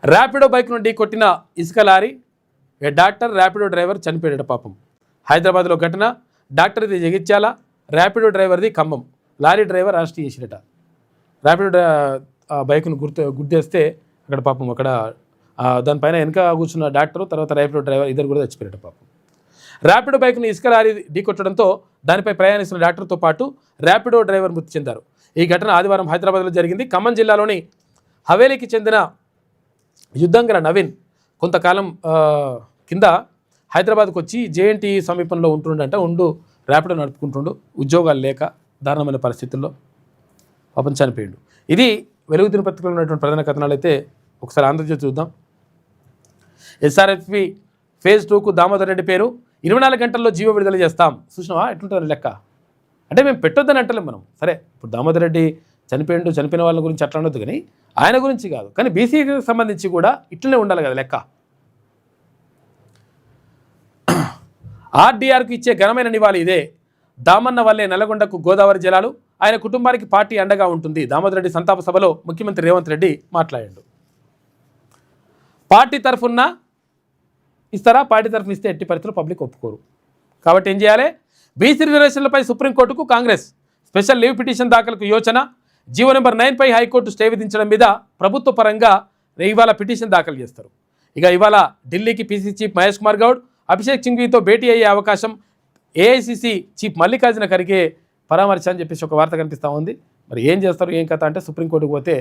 ర్యాపిడో బైక్ నుండి కొట్టిన ఇసుక లారీ. డాక్టర్, ర్యాపిడో డ్రైవర్ చనిపోయాడట పాపం. హైదరాబాద్లో ఘటన. డాక్టర్ది జగిత్యాల, ర్యాపిడో డ్రైవర్ది ఖమ్మం. లారీ డ్రైవర్ అరెస్ట్ చేసిరట. ర్యాపిడో బైక్ను గుర్తేస్తే అక్కడ పాపం దానిపైన వెనక కూర్చున్న డాక్టర్, తర్వాత ర్యాపిడో డ్రైవర్ ఇద్దరు కూడా చచ్చిపోయారట పాపం. ర్యాపిడో బైక్ను ఇసుక లారీ ఢీకొట్టడంతో దానిపై ప్రయాణిస్తున్న డాక్టర్తో పాటు ర్యాపిడో డ్రైవర్ మృతి చెందారు. ఈ ఘటన ఆదివారం హైదరాబాద్లో జరిగింది. ఖమ్మం జిల్లాలోని హవేలీకి చెందిన యుద్ధంగల నవీన్ కొంతకాలం కింద హైదరాబాద్కు వచ్చి జేఎన్టీ సమీపంలో ఉండు ర్యాపిడో నడుపుకుంటుండు. ఉద్యోగాలు లేక దారుణమైన పరిస్థితుల్లో పాపం చనిపోయిండు. ఇది వెలుగు దినపత్రికలో ఉన్నటువంటి ప్రధాన కథనాలు. అయితే ఒకసారి ఆంధ్రజ్యోతి చూద్దాం. ఎస్ఆర్ఎఫ్పి ఫేజ్ 2కు దామోదర్ రెడ్డి పేరు. 24 గంటల్లో జీవో విడుదల చేస్తాం. చూసినావా ఎట్లుంటుంది లెక్క? అంటే మేము పెట్టొద్దని అంటలేం మనం. సరే, ఇప్పుడు దామోదర్ రెడ్డి చనిపోయిన వాళ్ళ గురించి అట్లా ఉండొద్దు, కానీ ఆయన గురించి కాదు. కానీ బీసీకి సంబంధించి కూడా ఇట్లనే ఉండాలి కదా లెక్క. ఆర్డీఆర్కు ఇచ్చే ఘనమైన నివాళి ఇదే. దామన్న వల్లే నల్లగొండకు గోదావరి జలాలు. ఆయన కుటుంబానికి పార్టీ అండగా ఉంటుంది. దామోదర్ రెడ్డి సంతాప సభలో ముఖ్యమంత్రి రేవంత్ రెడ్డి మాట్లాడాడు. పార్టీ తరఫున ఇస్తారా? పార్టీ తరఫున ఇస్తే ఎట్టి పరిస్థితుల్లో పబ్లిక్ ఒప్పుకోరు. కాబట్టి ఏం చేయాలి? బీసీ రిజర్వేషన్లపై సుప్రీంకోర్టుకు కాంగ్రెస్ స్పెషల్ లీవ్ పిటిషన్ దాఖలకు యోచన. జీవో నెంబర్ 9పై హైకోర్టు స్టే విధించడం మీద ప్రభుత్వ పరంగా ఇవాళ పిటిషన్ దాఖలు చేస్తారు. ఇక ఇవాళ ఢిల్లీకి పీసీ చీఫ్ మహేష్ కుమార్ గౌడ్, అభిషేక్ సింఘ్వీతో భేటీ అయ్యే అవకాశం. ఏఐసీసీ చీఫ్ మల్లికార్జున ఖర్గే పరామర్శ అని చెప్పేసి ఒక వార్త కనిపిస్తూ ఉంది. మరి ఏం చేస్తారు, ఏం కథ అంటే సుప్రీంకోర్టుకు పోతే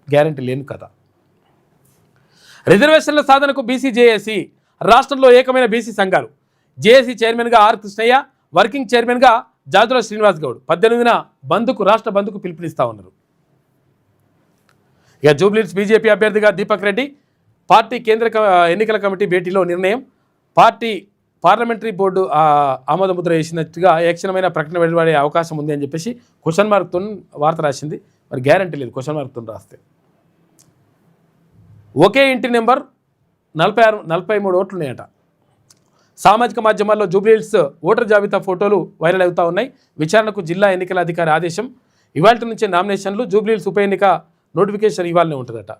గ్యారంటీ లేని కథ. రిజర్వేషన్ల సాధనకు బీసీ జేఏసీ, రాష్ట్రంలో ఏకమైన బీసీ సంఘాలు. జేఏసీ చైర్మన్గా ఆర్ కృష్ణయ్య, వర్కింగ్ చైర్మన్గా జాతుల శ్రీనివాస్ గౌడ్ 18న బంద్కు, రాష్ట్ర బంద్కు పిలుపునిస్తూ ఉన్నారు. ఇక జూబ్లీహిల్స్ బీజేపీ అభ్యర్థిగా దీపక్ రెడ్డి, పార్టీ కేంద్ర ఎన్నికల కమిటీ భేటీలో నిర్ణయం. పార్టీ పార్లమెంటరీ బోర్డు ఆమోదముద్ర వేసినట్టుగా ఏక్షణమైన ప్రకటన వెలువడే అవకాశం ఉంది అని చెప్పేసి క్వశ్చన్ మార్క్తో వార్త రాసింది. మరి గ్యారంటీ లేదు క్వశ్చన్ మార్క్తో రాస్తే. ఒకే ఇంటి నెంబర్ 43 ఓట్లు ఉన్నాయట. సామాజిక మాధ్యమాల్లో జూబ్లీహిల్స్ ఓటర్ జాబితా ఫోటోలు వైరల్ అవుతూ ఉన్నాయి. విచారణకు జిల్లా ఎన్నికల అధికారి ఆదేశం. ఇవాళ నుంచే నామినేషన్లు. జూబ్లీహిల్స్ ఉప ఎన్నిక నోటిఫికేషన్ ఇవాళనే ఉంటుందట.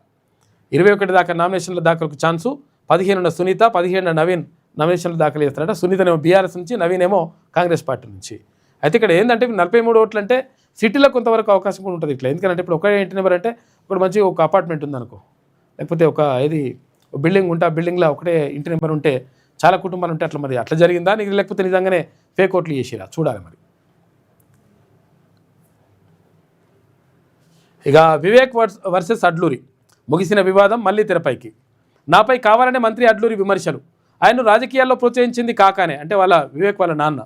21 దాకా నామినేషన్ల దాఖలకు ఛాన్సు. 15న సునీత, 17న నవీన్ నామినేషన్లు దాఖలు చేస్తారట. సునీతనేమో బీఆర్ఎస్ నుంచి, నవీన్ ఏమో కాంగ్రెస్ పార్టీ నుంచి. అయితే ఇక్కడ ఏంటంటే 43 ఓట్లు అంటే సిటీలో కొంతవరకు అవకాశం కూడా ఉంటుంది ఇట్లా. ఎందుకంటే ఇప్పుడు ఒకే ఇంటి నెంబర్ అంటే ఇప్పుడు మంచి ఒక అపార్ట్మెంట్ ఉందనుకో, లేకపోతే ఒక బిల్డింగ్ ఉంటే ఆ బిల్డింగ్లో ఒకటే ఇంటి నెంబర్ ఉంటే చాలా కుటుంబాలు ఉంటే అట్లా. మరి అట్లా జరిగిందా, లేకపోతే నిజంగానే ఫేక్ ఓట్లు చేసిరా చూడాలి. మరి ఇక వివేక్ వర్సెస్ అడ్లూరి ముగిసిన వివాదం మళ్ళీ తెరపైకి. నాపై కావాలనే మంత్రి అడ్లూరి విమర్శలు. ఆయన రాజకీయాల్లో ప్రోత్సహించింది కాకానే, అంటే వివేక్ వాళ్ళ నాన్న.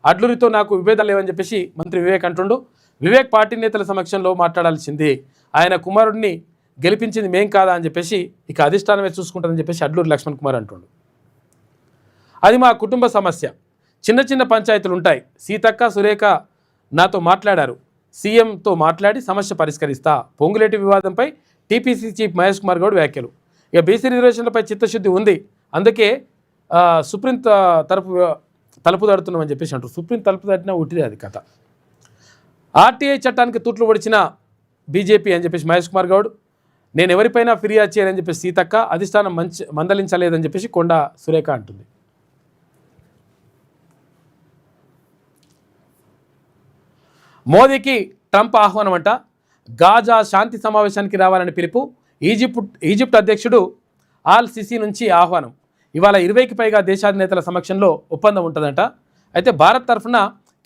అడ్లూరితో నాకు విభేదాలు లేవని చెప్పేసి మంత్రి వివేక్ అంటుండు. వివేక్ పార్టీ నేతల సమక్షంలో మాట్లాడాల్సింది. ఆయన కుమారుడిని గెలిపించింది మేం కాదా అని చెప్పేసి ఇక అధిష్టానమే చూసుకుంటుందని చెప్పేసి అడ్లూరి లక్ష్మణ్ కుమార్ అంటుండు. అది మా కుటుంబ సమస్య. చిన్న చిన్న పంచాయతీలు ఉంటాయి. సీతక్క, సురేఖ నాతో మాట్లాడారు. సీఎంతో మాట్లాడి సమస్య పరిష్కరిస్తా. పొంగులేటి వివాదంపై టీపీసీ చీఫ్ మహేష్ కుమార్ గౌడ్ వ్యాఖ్యలు. ఇక బీసీ రిజర్వేషన్లపై చిత్తశుద్ధి ఉంది, అందుకే సుప్రీం తలుపు తడుతున్నామని చెప్పేసి అంటారు. సుప్రీం తలుపు తట్టినా ఉట్టిదే అది కథ. ఆర్టీఐ చట్టానికి తూట్లు పొడిచిన బీజేపీ అని చెప్పేసి మహేష్ కుమార్ గౌడ్. నేను ఎవరిపైనా ఫిర్యాదు చేయాలని చెప్పేసి సీతక్క. అధిష్టానం మందలించలేదని చెప్పేసి కొండా సురేఖ అంటుంది. మోదీకి ట్రంప్ ఆహ్వానం అంట. గాజా శాంతి సమావేశానికి రావాలని పిలుపు. ఈజిప్ట్ అధ్యక్షుడు ఆల్ సిసి నుంచి ఆహ్వానం. ఇవాళ 20కి పైగా దేశాధినేతల సమక్షంలో ఒప్పందం ఉంటుందంట. అయితే భారత్ తరఫున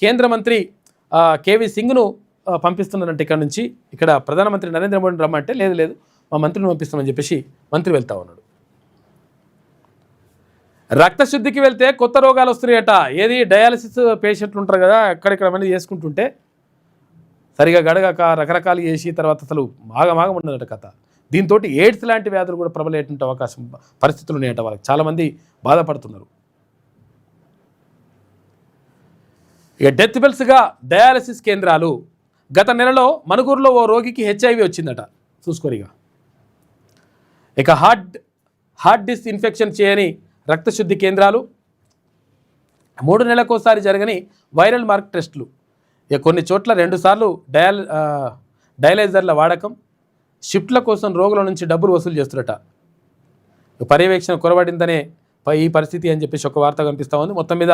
కేంద్ర మంత్రి కేవీ సింగ్ను పంపిస్తున్నారంటే ఇక్కడ ప్రధానమంత్రి నరేంద్ర మోడీని రమ్మంటే లేదు మా మంత్రిని పంపిస్తామని చెప్పేసి మంత్రి వెళ్తా ఉన్నాడు. రక్తశుద్ధికి వెళ్తే కొత్త రోగాలు వస్తున్నాయట. డయాలసిస్ పేషెంట్లు ఉంటారు కదా, ఎక్కడెక్కడ మంది చేసుకుంటుంటే సరిగా గడగక రకరకాలు చేసి తర్వాత అసలు మాగమాగం ఉండదట కథ. దీంతో ఎయిడ్స్ లాంటి వ్యాధులు కూడా ప్రబలేటువంటి అవకాశం పరిస్థితులు ఉన్నాయట. వాళ్ళకి చాలామంది బాధపడుతున్నారు. ఇక డెత్ బెల్స్గా డయాలసిస్ కేంద్రాలు. గత నెలలో మనుగూరులో ఓ రోగికి HIV వచ్చిందట. చూసుకోరిగా. ఇక హార్ట్ డిస్క్ ఇన్ఫెక్షన్ చేయని రక్తశుద్ధి కేంద్రాలు. 3 నెలలకోసారి జరగని వైరల్ మార్క్ టెస్టులు. ఇక కొన్ని చోట్ల 2 సార్లు డయాలైజర్ల వాడకం. షిఫ్ట్ల కోసం రోగుల నుంచి డబ్బులు వసూలు చేస్తున్నట. పర్యవేక్షణ కొరబడిందనే ఈ పరిస్థితి అని చెప్పేసి ఒక వార్త కనిపిస్తూ ఉంది. మొత్తం మీద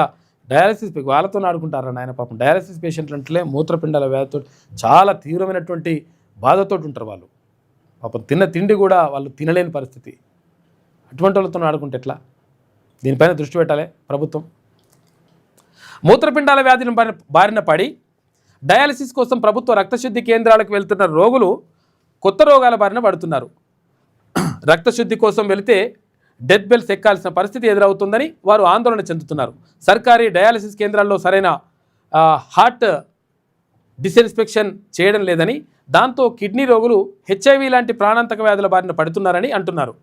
డయాలసిస్ వాళ్ళతో ఆడుకుంటారా నాయన పాపం. డయాలసిస్ పేషెంట్లు అంటే మూత్రపిండాల వ్యాధితో చాలా తీవ్రమైనటువంటి బాధతో ఉంటారు వాళ్ళు. పాపం తిన్న తిండి కూడా వాళ్ళు తినలేని పరిస్థితి. అటువంటి వాళ్ళతో ఆడుకుంటే ఎట్లా? దీనిపైన దృష్టి పెట్టాలి ప్రభుత్వం. మూత్రపిండాల వ్యాధిని బారిన పడి డయాలసిస్ కోసం ప్రభుత్వ రక్తశుద్ధి కేంద్రాలకు వెళ్తున్న రోగులు కొత్త రోగాల బారిన పడుతున్నారు. రక్తశుద్ధి కోసం వెళితే డెత్ బెల్స్ ఎక్కాల్సిన పరిస్థితి ఎదురవుతుందని వారు ఆందోళన చెందుతున్నారు. సర్కారీ డయాలసిస్ కేంద్రాల్లో సరైన హార్ట్ డిస్ఇన్ఫెక్షన్ చేయడం లేదని, దాంతో కిడ్నీ రోగులు HIV లాంటి ప్రాణాంతక వ్యాధుల బారిన పడుతున్నారని అంటున్నారు.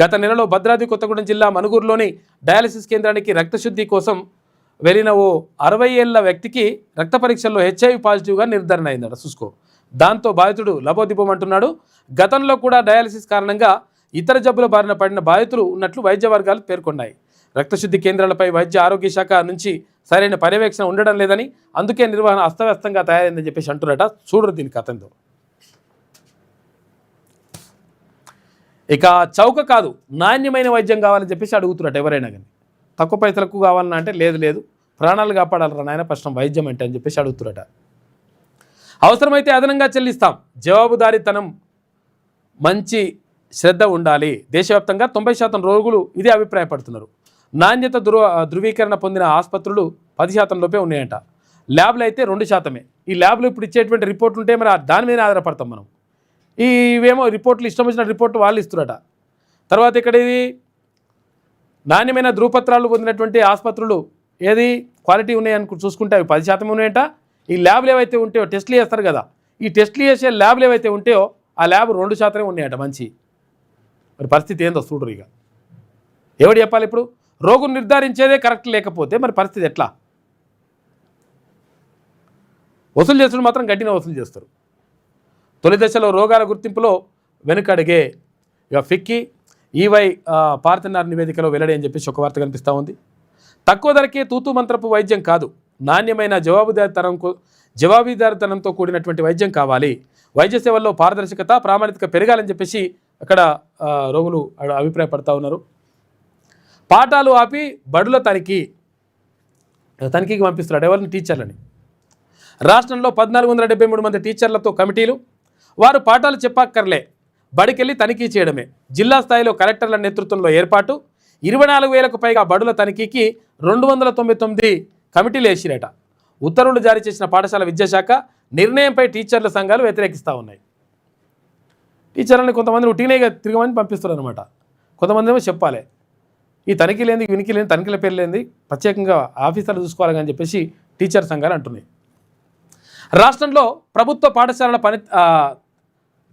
గత నెలలో భద్రాద్రి కొత్తగూడెం జిల్లా మనుగూరులోని డయాలసిస్ కేంద్రానికి రక్తశుద్ధి కోసం వెళ్ళిన ఓ 60 ఏళ్ల వ్యక్తికి రక్త పరీక్షల్లో HIV పాజిటివ్గా నిర్ధారణ అయిందట. చూసుకో. దాంతో బాధితుడు లబోదిబోమంటున్నాడు. గతంలో కూడా డయాలసిస్ కారణంగా ఇతర జబ్బుల బారిన పడిన బాధితులు ఉన్నట్లు వైద్య వర్గాలు పేర్కొన్నాయి. రక్తశుద్ధి కేంద్రాలపై వైద్య ఆరోగ్య శాఖ నుంచి సరైన పర్యవేక్షణ ఉండడం లేదని, అందుకే నిర్వహణ అస్తవ్యస్తంగా తయారైందని చెప్పేసి అంటున్నారట. చూడరు దీని కథంతో. ఇక చౌక కాదు నాణ్యమైన వైద్యం కావాలని చెప్పేసి అడుగుతున్నట్టు ఎవరైనా కానీ. తక్కువ పైసలకు కావాలన్నా అంటే లేదు ప్రాణాలు కాపాడాలరా నాయన ప్రశ్న వైద్యం అంటే అని చెప్పేసి అడుగుతున్నట. అవసరమైతే అదనంగా చెల్లిస్తాం, జవాబుదారీతనం, మంచి శ్రద్ధ ఉండాలి. దేశవ్యాప్తంగా 90% రోగులు ఇదే అభిప్రాయపడుతున్నారు. నాణ్యత ధృవీకరణ పొందిన ఆసుపత్రులు 10% లోపే ఉన్నాయంట. ల్యాబ్లు అయితే 2%. ఈ ల్యాబ్లు ఇప్పుడు ఇచ్చేటువంటి రిపోర్ట్లు ఉంటే మరి దాని మీద ఆధారపడతాం మనం. ఇవేమో రిపోర్ట్లు ఇష్టం వచ్చిన రిపోర్ట్ వాళ్ళు ఇస్తున్నట. తర్వాత ఇక్కడ ఇది నాణ్యమైన ధృవపత్రాలు పొందినటువంటి ఆసుపత్రులు ఏది క్వాలిటీ ఉన్నాయని చూసుకుంటే అవి 10% ఉన్నాయంట. ఈ ల్యాబ్లు ఏవైతే ఉంటాయో టెస్టులు చేస్తారు కదా, ఈ టెస్టులు చేసే ల్యాబ్లు ఏవైతే ఉంటాయో ఆ ల్యాబ్ 2% ఉన్నాయట మంచి. మరి పరిస్థితి ఏందో చూడరు. ఇక ఎవడు చెప్పాలి? ఇప్పుడు రోగును నిర్ధారించేదే కరెక్ట్ లేకపోతే మరి పరిస్థితి ఎట్లా? వసూలు చేస్తున్న మాత్రం గట్టిన వసూలు చేస్తారు. తొలి దశలో రోగాల గుర్తింపులో వెనుకడిగే. ఇక ఫిక్కీ ఈవై పార్థనార్ నివేదికలో వెల్లడి అని చెప్పేసి ఒక వార్త కనిపిస్తూ ఉంది. తక్కువ ధరకే తూతూ మంత్రపు వైద్యం కాదు, నాణ్యమైన జవాబుదారీతనంతో కూడినటువంటి వైద్యం కావాలి. వైద్య సేవల్లో పారదర్శకత, ప్రామాణికత పెరగాలని చెప్పేసి అక్కడ రోగులు అభిప్రాయపడతా ఉన్నారు. పాఠాలు ఆపి బడుల తనిఖీకి పంపిస్తున్నాడు ఎవరిని? టీచర్లని. రాష్ట్రంలో 1473 మంది టీచర్లతో కమిటీలు. వారు పాఠాలు చెప్పక్కర్లే, బడికెళ్ళి తనిఖీ చేయడమే. జిల్లా స్థాయిలో కలెక్టర్ల నేతృత్వంలో ఏర్పాటు. 24,000కు పైగా బడుల తనిఖీకి 299 కమిటీలు వేసిరట. ఉత్తర్వులు జారీ చేసిన పాఠశాల విద్యాశాఖ నిర్ణయంపై టీచర్ల సంఘాలు వ్యతిరేకిస్తూ ఉన్నాయి. టీచర్లని కొంతమంది ఉట్టినేగా తిరగమని పంపిస్తారు అనమాట. కొంతమంది ఏమో చెప్పాలి, ఈ తనిఖీ లేని వినికి లేని తనిఖీల పేరు లేని ప్రత్యేకంగా ఆఫీసర్లు చూసుకోవాలి అని చెప్పేసి టీచర్ సంఘాలు అంటున్నాయి. రాష్ట్రంలో ప్రభుత్వ పాఠశాలల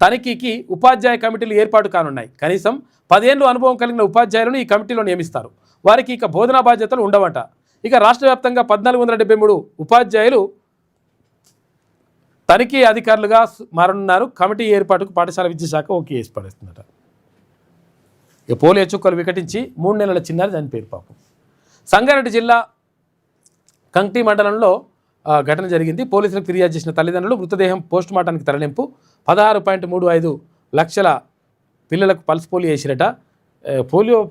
తనిఖీకి ఉపాధ్యాయ కమిటీలు ఏర్పాటు కానున్నాయి. కనీసం 10 ఏళ్ళు అనుభవం కలిగిన ఉపాధ్యాయులను ఈ కమిటీలో నియమిస్తారు. వారికి ఇక బోధనా బాధ్యతలు ఉండవంట. ఇక రాష్ట్ర వ్యాప్తంగా 1473 ఉపాధ్యాయులు తనిఖీ అధికారులుగా మారనున్నారు. కమిటీ ఏర్పాటుకు పాఠశాల విద్యాశాఖ ఓకే చేసి పడేస్తుందట. ఇక పోలియో చుక్కలు వికటించి 3 నెలల చిన్నారి చనిపోయారు పాపం. సంగారెడ్డి జిల్లా కంక్టి మండలంలో ఘటన జరిగింది. పోలీసులకు ఫిర్యాదు చేసిన తల్లిదండ్రులు మృతదేహం పోస్టుమార్టానికి తరలింపు. 16.35 లక్షల పిల్లలకు పల్స్ పోలియో వేసిరట.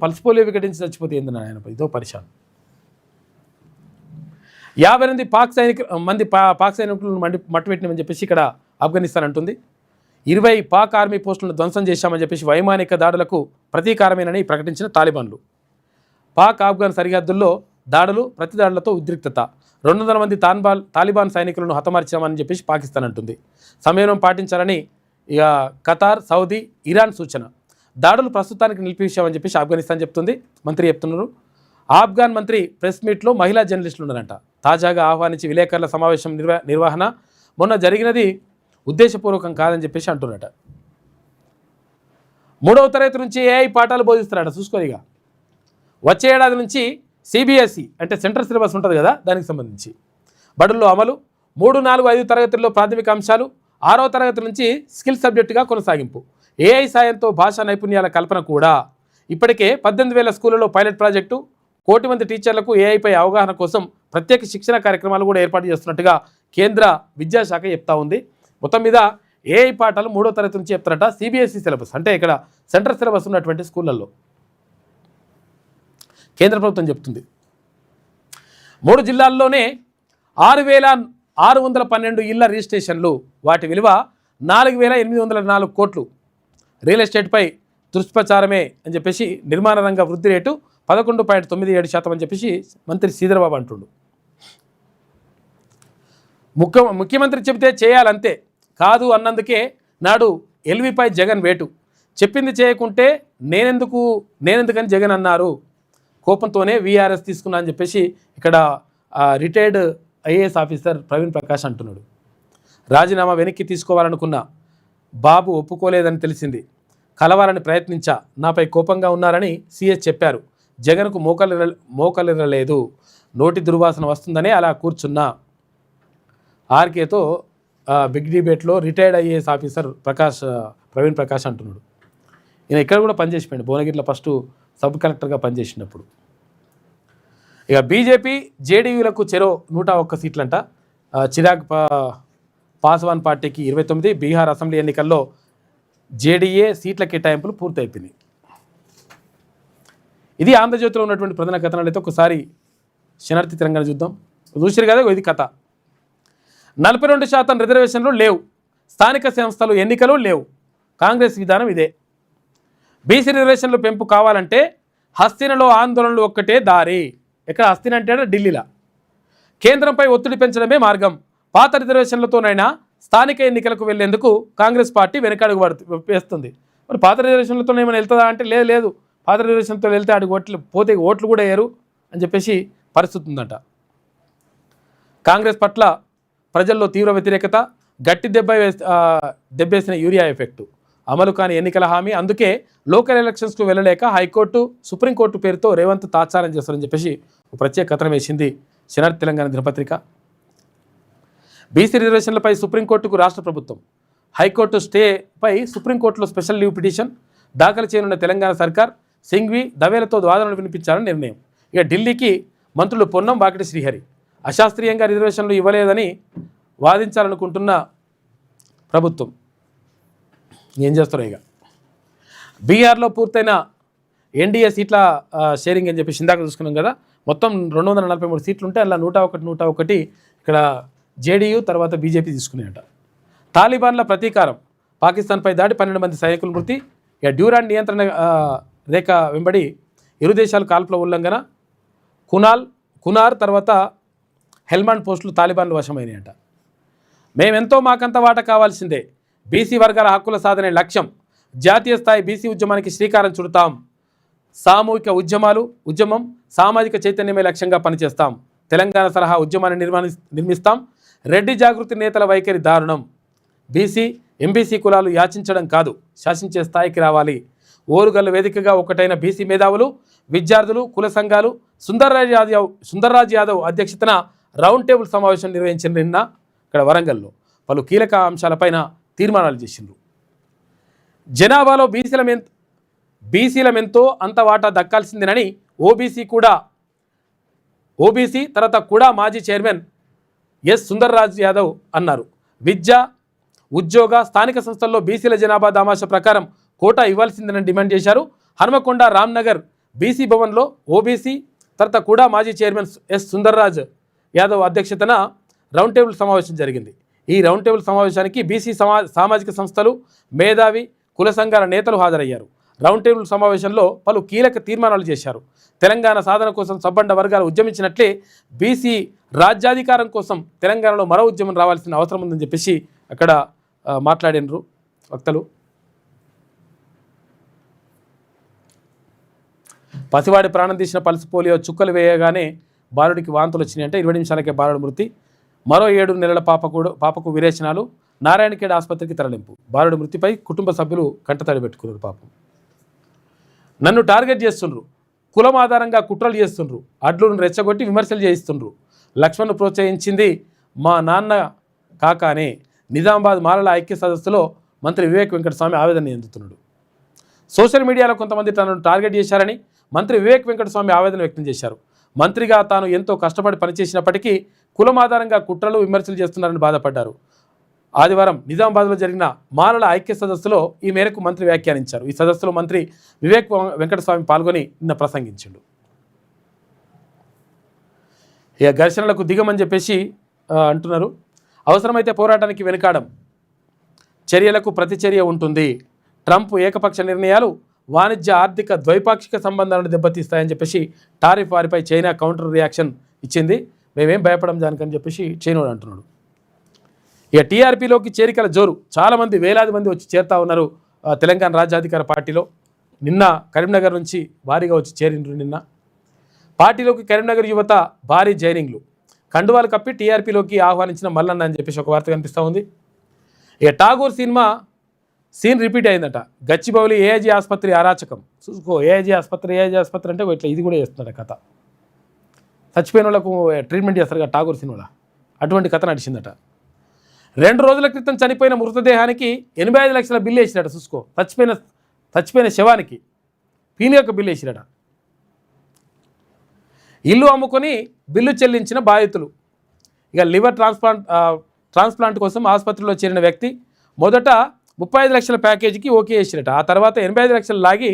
పల్స్ పోలియో వికటించి చచ్చిపోతే ఏందని ఆయన ఇదో పరిశాన్. 58 పాక్ సైనికులను మట్టుపెట్టినామని చెప్పేసి ఇక్కడ ఆఫ్ఘనిస్తాన్ అంటుంది. 20 పాక్ ఆర్మీ పోస్టులను ధ్వంసం చేశామని చెప్పేసి వైమానిక దాడులకు ప్రతీకారమేనని ప్రకటించిన తాలిబాన్లు. పాక్ ఆఫ్ఘన్ సరిహద్దుల్లో దాడులు, ప్రతిదాడులతో ఉద్రిక్తత. 200 మంది తాలిబాన్ సైనికులను హతమార్చామని చెప్పేసి పాకిస్తాన్ అంటుంది. సంయమనం పాటించాలని ఇక ఖతార్, సౌదీ, ఇరాన్ సూచన. దాడులు ప్రస్తుతానికి నిలిపివేశామని చెప్పేసి ఆఫ్ఘనిస్తాన్ చెప్తుంది. మంత్రి చెప్తున్నారు. ఆఫ్ఘన్ మంత్రి ప్రెస్ మీట్లో మహిళా జర్నలిస్టులు ఉన్నారంట. తాజాగా ఆహ్వానించి విలేకరుల సమావేశం నిర్వహణ మొన్న జరిగినది ఉద్దేశపూర్వకం కాదని చెప్పేసి అంటున్నట. 3వ తరగతి నుంచి ఏఐ పాఠాలు బోధిస్తున్నారట. చూసుకోనిగా వచ్చే ఏడాది నుంచి సిబిఎస్ఈ అంటే సెంట్రల్ సిలబస్ ఉంటుంది కదా, దానికి సంబంధించి బడుల్లో అమలు. 3, 4, 5 తరగతుల్లో ప్రాథమిక అంశాలు, 6వ తరగతి నుంచి స్కిల్ సబ్జెక్టుగా కొనసాగింపు. ఏఐ సాయంతో భాషా నైపుణ్యాల కల్పన కూడా. ఇప్పటికే 18,000 స్కూళ్లలో పైలట్ ప్రాజెక్టు. 1 కోటి మంది టీచర్లకు ఏఐపై అవగాహన కోసం ప్రత్యేక శిక్షణ కార్యక్రమాలు కూడా ఏర్పాటు చేస్తున్నట్టుగా కేంద్ర విద్యాశాఖ చెప్తా ఉంది. మొత్తం మీద ఏఐ పాఠాలు 3వ తరగతి నుంచి చెప్తారట. సిబిఎస్ఈ సిలబస్ అంటే ఇక్కడ సెంట్రల్ సిలబస్ ఉన్నటువంటి స్కూళ్ళల్లో కేంద్ర ప్రభుత్వం చెప్తుంది. 3 జిల్లాల్లోనే 6,612 ఇళ్ల రిజిస్ట్రేషన్లు. వాటి విలువ 4,804 కోట్లు. రియల్ ఎస్టేట్పై దుష్ప్రచారమే అని చెప్పేసి నిర్మాణ రంగ వృద్ధి రేటు 11.97% అని చెప్పేసి మంత్రి శ్రీధరబాబు అంటుండు. ముఖ్యమంత్రి చెబితే చేయాలంతే కాదు అన్నందుకే నాడు ఎల్విపై జగన్ వేటు. చెప్పింది చేయకుంటే నేనెందుకని జగన్ అన్నారు. కోపంతోనే వీఆర్ఎస్ తీసుకున్నా అని చెప్పేసి ఇక్కడ retired IAS officer Praveen Prakash అంటున్నాడు. రాజీనామా వెనక్కి తీసుకోవాలనుకున్నా, బాబు ఒప్పుకోలేదని తెలిసింది. కలవాలని ప్రయత్నించా, నాపై కోపంగా ఉన్నారని సీఎస్ చెప్పారు. జగన్కు మోకలిరలేదు, నోటి దుర్వాసన వస్తుందనే అలా కూర్చున్నా. ఆర్కేతో బిగ్ డిబేట్లో retired IAS officer Praveen Prakash అంటున్నాడు. ఈయన ఇక్కడ కూడా పనిచేసిపోయాడు, భువనగిరిలో ఫస్ట్ సబ్ కలెక్టర్గా పనిచేసినప్పుడు. ఇక బీజేపీ జేడీయూలకు చెరో 101 సీట్లంట. చిరాగ్ పాస్వాన్ పార్టీకి 29. బీహార్ అసెంబ్లీ ఎన్నికల్లో జేడీఏ సీట్ల కేటాయింపులు పూర్తయిపోయినాయి. ఇది ఆంధ్రజ్యోతిలో ఉన్నటువంటి ప్రధాన కథనాలు. అయితే ఒకసారి శనార్థి తెలంగాణ చూద్దాం. చూసారు కదా, ఇది కథ. 42% రిజర్వేషన్లు లేవు, స్థానిక సంస్థలు ఎన్నికలు లేవు, కాంగ్రెస్ విధానం ఇదే. బీసీ రిజర్వేషన్లు పెంపు కావాలంటే హస్తినలో ఆందోళనలు ఒక్కటే దారి. ఎక్కడ హస్తిన అంటే ఢిల్లీలో. కేంద్రంపై ఒత్తిడి పెంచడమే మార్గం. పాత రిజర్వేషన్లతోనైనా స్థానిక ఎన్నికలకు వెళ్లేందుకు కాంగ్రెస్ పార్టీ వెనకడుగు వేస్తుంది. మరి పాత రిజర్వేషన్లతో ఏమైనా వెళ్తుందా అంటే లేదు, పాత రిజర్వేషన్తో వెళ్తే అడుగు ఓట్లు పోతే ఓట్లు కూడా వేయరు అని చెప్పేసి పరిస్థితి ఉందంట. కాంగ్రెస్ పట్ల ప్రజల్లో తీవ్ర వ్యతిరేకత, గట్టి దెబ్బేసిన యూరియా ఎఫెక్టు, అమలు కాని ఎన్నికల హామీ. అందుకే లోకల్ ఎలక్షన్స్కు వెళ్ళలేక హైకోర్టు, సుప్రీంకోర్టు పేరుతో రేవంత్ తాత్సారం చేస్తారని చెప్పేసి ఒక ప్రత్యేక కథనం వేసింది శనార్థి తెలంగాణ దినపత్రిక. బీసీ రిజర్వేషన్లపై సుప్రీంకోర్టుకు రాష్ట్ర ప్రభుత్వం, హైకోర్టు స్టేపై సుప్రీంకోర్టులో స్పెషల్ లీవ్ పిటిషన్ దాఖలు చేయనున్న తెలంగాణ సర్కార్ సింఘ్వి, దవేలతో వాదనలు వినిపించాలని నిర్ణయం. ఇక ఢిల్లీకి మంత్రులు పొన్నం, వాకిటి శ్రీహరి అశాస్త్రీయంగా రిజర్వేషన్లు ఇవ్వలేదని వాదించాలనుకుంటున్న ప్రభుత్వం ఏం చేస్తారో. ఇక బీహార్లో పూర్తయిన ఎన్డీఏ సీట్ల షేరింగ్ అని చెప్పి ఇందాక చూసుకున్నాం కదా, మొత్తం 243 సీట్లు ఉంటే అలా 101 ఇక్కడ జేడీయూ తర్వాత బీజేపీ తీసుకున్నాయట. తాలిబాన్ల ప్రతీకారం, పాకిస్తాన్పై దాడి, 12 మంది సైనికుల మృతి. ఇక డ్యూరాన్ నియంత్రణ రేఖ వెంబడి ఇరు దేశాలు కాల్పుల ఉల్లంఘన, కునార్ తర్వాత హెల్మాండ్ పోస్టులు తాలిబాన్లు వశమైనాయట. మేమెంతో మాకంత వాట కావాల్సిందే, బీసీ వర్గాల హక్కుల సాధనే లక్ష్యం, జాతీయ స్థాయి బీసీ ఉద్యమానికి శ్రీకారం చుడతాం, సామూహిక ఉద్యమం సామాజిక చైతన్యమే లక్ష్యంగా పనిచేస్తాం, తెలంగాణ సలహా ఉద్యమాన్ని నిర్మిస్తాం, రెడ్డి జాగృతి నేతల వైఖరి దారుణం, బీసీ ఎంబీసీ కులాలు యాచించడం కాదు శాసించే స్థాయికి రావాలి, ఓరుగల్లు వేదికగా ఒకటైన బీసీ మేధావులు, విద్యార్థులు, కుల సంఘాలు సుందర్రాజ్ యాదవ్ అధ్యక్షతన రౌండ్ టేబుల్ సమావేశం నిర్వహించిన నిన్న ఇక్కడ వరంగల్లో పలు కీలక అంశాలపైన తీర్మానాలు చేసిండ్రు. జనాభాలో బీసీలమెంతో అంత వాటా దక్కాల్సిందేనని ఓబీసీ తర్వాత కూడా మాజీ చైర్మన్ ఎస్ సుందర్రాజ్ యాదవ్ అన్నారు. విద్య, ఉద్యోగ, స్థానిక సంస్థల్లో బీసీల జనాభా దామాష ప్రకారం కోటా ఇవ్వాల్సిందని డిమాండ్ చేశారు. హనుమకొండ రామ్నగర్ బీసీ భవన్లో ఓబీసీ తర్వాత కూడా మాజీ చైర్మన్ ఎస్ సుందర్రాజ్ యాదవ్ అధ్యక్షతన రౌండ్ టేబుల్ సమావేశం జరిగింది. ఈ రౌండ్ టేబుల్ సమావేశానికి బీసీ సామాజిక సంస్థలు, మేధావి, కుల సంఘాల నేతలు హాజరయ్యారు. రౌండ్ టేబుల్ సమావేశంలో పలు కీలక తీర్మానాలు చేశారు. తెలంగాణ సాధన కోసం సబ్బండ వర్గాలు ఉద్యమించినట్లే బీసీ రాజ్యాధికారం కోసం తెలంగాణలో మరో ఉద్యమం రావాల్సిన అవసరం ఉందని చెప్పేసి అక్కడ మాట్లాడినరు వక్తలు. పసివాడి ప్రాణం తీసిన పల్స్ పోలియో చుక్కలు వేయగానే బాలుడికి వాంతులు వచ్చినాయంటే 20 నిమిషాలకే బాలుడు మృతి. మరో 7 నెలల పాపకు విరేచనాలు. నారాయణఖేడ్ ఆసుపత్రికి తరలింపు. బాలుడి మృతిపై కుటుంబ సభ్యులు కంటతడి పెట్టుకున్నారు. పాపం నన్ను టార్గెట్ చేస్తుండ్రు, కులం ఆధారంగా కుట్రలు చేస్తుండ్రు, అడ్లును రెచ్చగొట్టి విమర్శలు చేయిస్తుండ్రు, లక్ష్మణ్ను ప్రోత్సహించింది మా నాన్న కాకానే. నిజామాబాద్ మాలల ఐక్య సదస్సులో మంత్రి వివేక్ వెంకటస్వామి ఆవేదన చెందుతున్నాడు. సోషల్ మీడియాలో కొంతమంది తనను టార్గెట్ చేశారని మంత్రి వివేక్ వెంకటస్వామి ఆవేదన వ్యక్తం చేశారు. మంత్రిగా తాను ఎంతో కష్టపడి పనిచేసినప్పటికీ కులం ఆధారంగా కుట్రలు, విమర్శలు చేస్తున్నారని బాధపడ్డారు. ఆదివారం నిజామాబాద్లో జరిగిన మాలల ఐక్య సదస్సులో ఈ మేరకు మంత్రి వ్యాఖ్యానించారు. ఈ సదస్సులో మంత్రి వివేక్ వెంకటస్వామి పాల్గొని నిన్న ప్రసంగించాడు. ఇక ఘర్షణలకు దిగమని చెప్పేసి అంటున్నారు. అవసరమైతే పోరాటానికి వెనుకాడం, చర్యలకు ప్రతిచర్య ఉంటుంది. ట్రంప్ ఏకపక్ష నిర్ణయాలు వాణిజ్య, ఆర్థిక, ద్వైపాక్షిక సంబంధాలను దెబ్బతీస్తాయని చెప్పేసి టారిఫ్ వారిపై చైనా కౌంటర్ రియాక్షన్ ఇచ్చింది. మేమేం భయపడం దానికని చెప్పేసి చైనోడు అంటున్నాడు. ఇక టీఆర్పీలోకి చేరికల జోరు, చాలామంది వేలాది మంది వచ్చి చేరుతా ఉన్నారు తెలంగాణ రాజ్యాధికార పార్టీలో. నిన్న కరీంనగర్ నుంచి భారీగా వచ్చి చేరిండ్రు. నిన్న పార్టీలోకి కరీంనగర్ యువత భారీ జైనింగ్లు, కండువాలు కప్పి టీఆర్పీలోకి ఆహ్వానించిన మల్లన్న అని చెప్పేసి ఒక వార్త కనిపిస్తూ ఉంది. ఇక ఠాగూర్ సినిమా సీన్ రిపీట్ అయిందట. గచ్చిబౌలి ఏఐజీ ఆసుపత్రి అరాచకం. చూసుకో, ఏఐజీ ఆసుపత్రి అంటే ఇట్లా ఇది కూడా చేస్తున్నాడు కథ. చచ్చిపోయిన వాళ్ళకు ట్రీట్మెంట్ చేస్తారు కదా ఠాగూర్ సినిమాలో, అటువంటి కథ నడిచిందట. 2 రోజుల క్రితం చనిపోయిన మృతదేహానికి 85 లక్షల బిల్లు వేసినట. చూసుకో, చచ్చిపోయిన శవానికి పీనియొక్క బిల్లు వేసినట. ఇల్లు అమ్ముకొని బిల్లు చెల్లించిన బాధితులు. ఇక లివర్ ట్రాన్స్ప్లాంట్ కోసం ఆసుపత్రిలో చేరిన వ్యక్తి మొదట 35 లక్షల ప్యాకేజీకి ఓకే చేసినట. ఆ తర్వాత 85 లక్షలు లాగి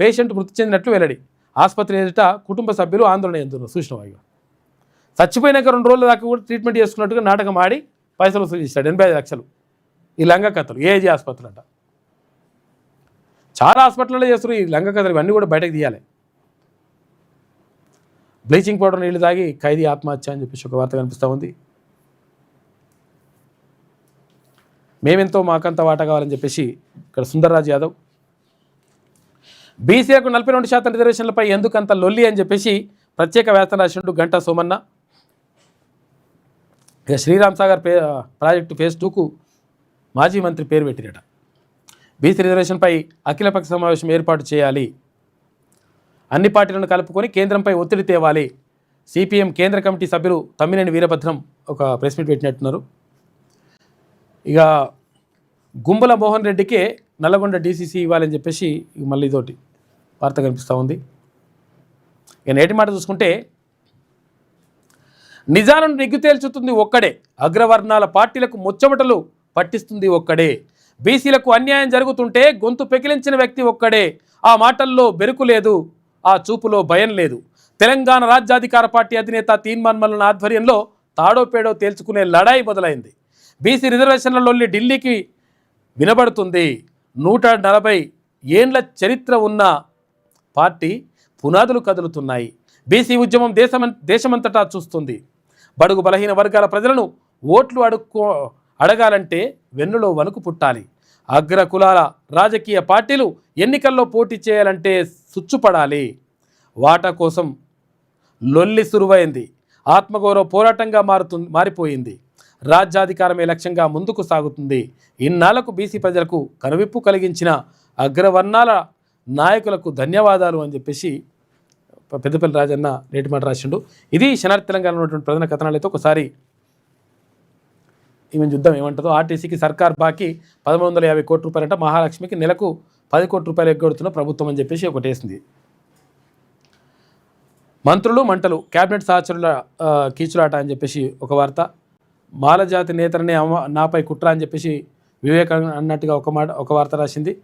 పేషెంట్ మృతి చెందినట్లు వెల్లడి. ఆసుపత్రి ఎదుట కుటుంబ సభ్యులు ఆందోళన చెందుతున్నారు. చూసినావా? చచ్చిపోయినాక 2 రోజుల దాకా కూడా ట్రీట్మెంట్ చేసుకున్నట్టుగా నాటకం ఆడి పైసలు వసూలు చేశాడు 85 లక్షలు. ఈ లంగ కథలు ఏజీ ఆసుపత్రులు అంట. చాలా హాస్పిటల్లో చేస్తారు ఈ లంగ కథలు. ఇవన్నీ కూడా బయటకు తీయాలి. బ్లీచింగ్ పౌడర్ నీళ్లు తాగి ఖైదీ ఆత్మహత్య అని చెప్పేసి ఒక వార్త కనిపిస్తూ ఉంది. మేమెంతో మాకంత వాటా కావాలని చెప్పేసి ఇక్కడ సుందర్రాజ్ యాదవ్. బీసీలకు 42% రిజర్వేషన్లపై ఎందుకంత లొల్లి అని చెప్పేసి ప్రత్యేక వ్యాసం రాసినట్టు గంటా సోమన్న. ఇక శ్రీరామ్ సాగర్ ప్రాజెక్టు ఫేజ్ 2కు మాజీ మంత్రి పేరు పెట్టిరట. బీసీ రిజర్వేషన్పై అఖిలపక్ష సమావేశం ఏర్పాటు చేయాలి, అన్ని పార్టీలను కలుపుకొని కేంద్రంపై ఒత్తిడి తేవాలి. సిపిఎం కేంద్ర కమిటీ సభ్యులు తమ్మినేని వీరభద్రం ఒక ప్రెస్ మీట్ పెట్టినట్టున్నారు. ఇక గుంబల మోహన్ రెడ్డికే నల్లగొండ డీసీసీ ఇవ్వాలని చెప్పేసి మళ్ళీ ఇదోటి వార్త కనిపిస్తూ ఉంది. ఇక నేటి మాట చూసుకుంటే నిజాలను నిగ్గు తేల్చుతుంది ఒక్కడే, అగ్రవర్ణాల పార్టీలకు ముచ్చమటలు పట్టిస్తుంది ఒక్కడే, బీసీలకు అన్యాయం జరుగుతుంటే గొంతు పెకిలించిన వ్యక్తి ఒక్కడే, ఆ మాటల్లో బెరుకు లేదు, ఆ చూపులో భయం లేదు. తెలంగాణ రాజ్యాధికార పార్టీ అధినేత తీన్మాన్ మల్లన ఆధ్వర్యంలో తాడోపేడో తేల్చుకునే లడాయి మొదలైంది. బీసీ రిజర్వేషన్లలో ఢిల్లీకి వినబడుతుంది. 140 ఏండ్ల చరిత్ర ఉన్న పార్టీ పునాదులు కదులుతున్నాయి. బీసీ ఉద్యమం దేశమంతటా చూస్తుంది. బడుగు బలహీన వర్గాల ప్రజలను ఓట్లు అడగాలంటే వెన్నులో వణుకు పుట్టాలి. అగ్ర కులాల రాజకీయ పార్టీలు ఎన్నికల్లో పోటీ చేయాలంటే సుచ్చుపడాలి. వాటా కోసం లొల్లి సురువైంది. ఆత్మగౌరవ పోరాటంగా మారిపోయింది. రాజ్యాధికారమే లక్ష్యంగా ముందుకు సాగుతుంది. ఇన్నాళ్లకు బీసీ ప్రజలకు కనువిప్పు కలిగించిన అగ్రవర్ణాల నాయకులకు ధన్యవాదాలు అని చెప్పేసి పెద్దపల్లి రాజన్న నేటి మాట రాసిండు. ఇది శనార్థి తెలంగాణలో ఉన్నటువంటి ప్రధాన కథనాలు. అయితే ఒకసారి ఈమె చూద్దాం ఏమంటుందో. ఆర్టీసీకి సర్కార్ బాకీ 1150 కోట్ల రూపాయలంట. మహాలక్ష్మికి నెలకు 10 కోట్ల రూపాయలు ఎగ్గొడుతున్న ప్రభుత్వం అని చెప్పేసి ఒకటి వేసింది. మంత్రులు మంటలు, క్యాబినెట్ సహచరుల కీచులాట అని చెప్పేసి ఒక వార్త. మాల జాతి నేతలనే నాపై కుట్ర అని చెప్పేసి వివేక అన్నట్టుగా ఒక వార్త రాసింది.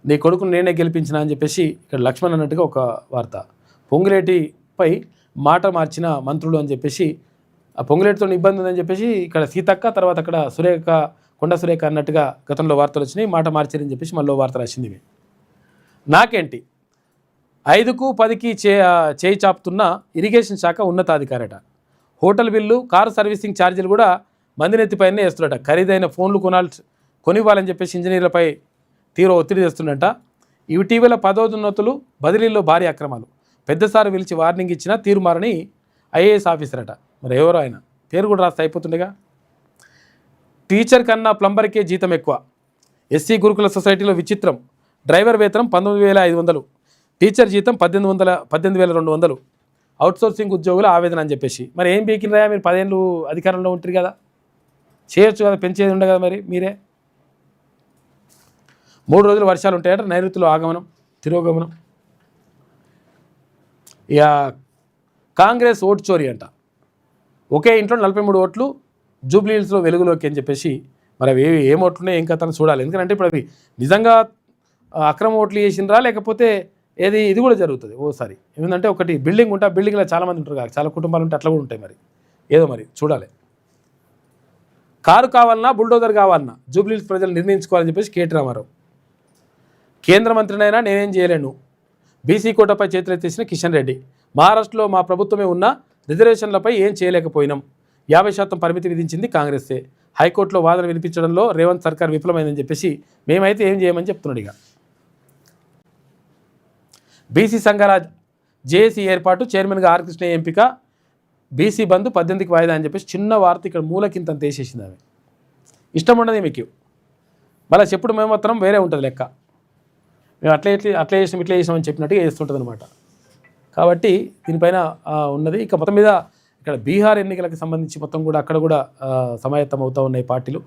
నీ కొడుకును నేనే గెలిపించిన అని చెప్పేసి ఇక్కడ లక్ష్మణ్ అన్నట్టుగా ఒక వార్త. పొంగులేటిపై మాట మార్చిన మంత్రులు అని చెప్పేసి, ఆ పొంగులేటితో ఇబ్బంది ఉందని చెప్పేసి ఇక్కడ సీతక్క, తర్వాత అక్కడ కొండ సురేఖ అన్నట్టుగా గతంలో వార్తలు వచ్చినాయి. మాట మార్చారని చెప్పేసి మళ్ళీ వార్త రాసింది. ఇవి నాకేంటి 5కు 10కి చేయి చాపుతున్న ఇరిగేషన్ శాఖ ఉన్నతాధికారట. హోటల్ బిల్లు, కారు సర్వీసింగ్ ఛార్జీలు కూడా మందినెత్తిపైనే వేస్తున్నట. ఖరీదైన ఫోన్లు కొనివ్వాలని చెప్పేసి ఇంజనీర్లపై తీవ్ర ఒత్తిడి చేస్తుండట. ఇటీవల పదోన్నతులు, బదిలీల్లో భారీ అక్రమాలు. పెద్దసారి పిలిచి వార్నింగ్ ఇచ్చిన తీరుమారని ఐఏఎస్ ఆఫీసర్ అట. మరి ఎవరో ఆయన పేరు కూడా రాస్తే అయిపోతుండగా. టీచర్ కన్నా ప్లంబర్కే జీతం ఎక్కువ. ఎస్సీ గురుకుల సొసైటీలో విచిత్రం. డ్రైవర్ వేతనం 19,500, టీచర్ జీతం 18,200. అవుట్సోర్సింగ్ ఉద్యోగుల ఆవేదన అని చెప్పేసి. మరి ఏం బీకినరా, మీరు 10 ఏళ్ళు అధికారంలో ఉంటారు కదా, చేయొచ్చు కదా, పెంచేది ఉండే కదా. మరి మీరే 3 రోజులు వర్షాలు ఉంటాయట. నైరుతిలో ఆగమనం, తిరోగమనం. ఇక కాంగ్రెస్ ఓటు చోరీ అంట. ఒకే ఇంట్లో 43 ఓట్లు జూబ్లీ హిల్స్లో వెలుగులోకి అని చెప్పేసి. మరి అవి ఏం ఓట్లున్నాయి, ఏం కథను చూడాలి. ఎందుకంటే ఇప్పుడు అవి నిజంగా అక్రమ ఓట్లు చేసినరా లేకపోతే ఇది కూడా జరుగుతుంది ఓసారి. ఏంటంటే ఒకటి బిల్డింగ్ ఉంటే ఆ బిల్డింగ్లో చాలామంది ఉంటారు కదా, చాలా కుటుంబాలు ఉంటే అట్లా కూడా ఉంటాయి. మరి ఏదో మరి చూడాలి. కారు కావాలన్నా బుల్డోజర్ కావాలన్నా జూబ్లీ హిల్స్ ప్రజలు నిర్ణయించుకోవాలని చెప్పేసి కేటీ రామారావు. కేంద్ర మంత్రినైనా నేనేం చేయలేను, బీసీ కోటపై చేతులెత్తేసిన కిషన్ రెడ్డి. మహారాష్ట్రలో మా ప్రభుత్వమే ఉన్న రిజర్వేషన్లపై ఏం చేయలేకపోయినాం. 50% పరిమితి విధించింది కాంగ్రెస్సే. హైకోర్టులో వాదన వినిపించడంలో రేవంత్ సర్కార్ విఫలమైందని చెప్పేసి మేమైతే ఏం చేయమని చెప్తున్నాడు. ఇక బీసీ సంఘాల జేఏసీ ఏర్పాటు, చైర్మన్గా ఆర్ కృష్ణయ్య ఎంపిక, బీసీ బంద్ 18కి వాయిదా అని చెప్పేసి చిన్న వార్త ఇక్కడ మూలకింత తీసేసింది. ఆమె ఇష్టం ఉండదు మీకు. మళ్ళీ చెప్పుడు మేమత్రం వేరే ఉంటుంది లెక్క. మేము అట్లా చేసినాం ఇట్లా చేసినాం అని చెప్పినట్టుగా చేస్తుంటుంది అనమాట. కాబట్టి దీనిపైన ఉన్నది. ఇక మొత్తం మీద ఇక్కడ బీహార్ ఎన్నికలకు సంబంధించి మొత్తం కూడా అక్కడ కూడా సమాయత్తం అవుతూ ఉన్నాయి పార్టీలు.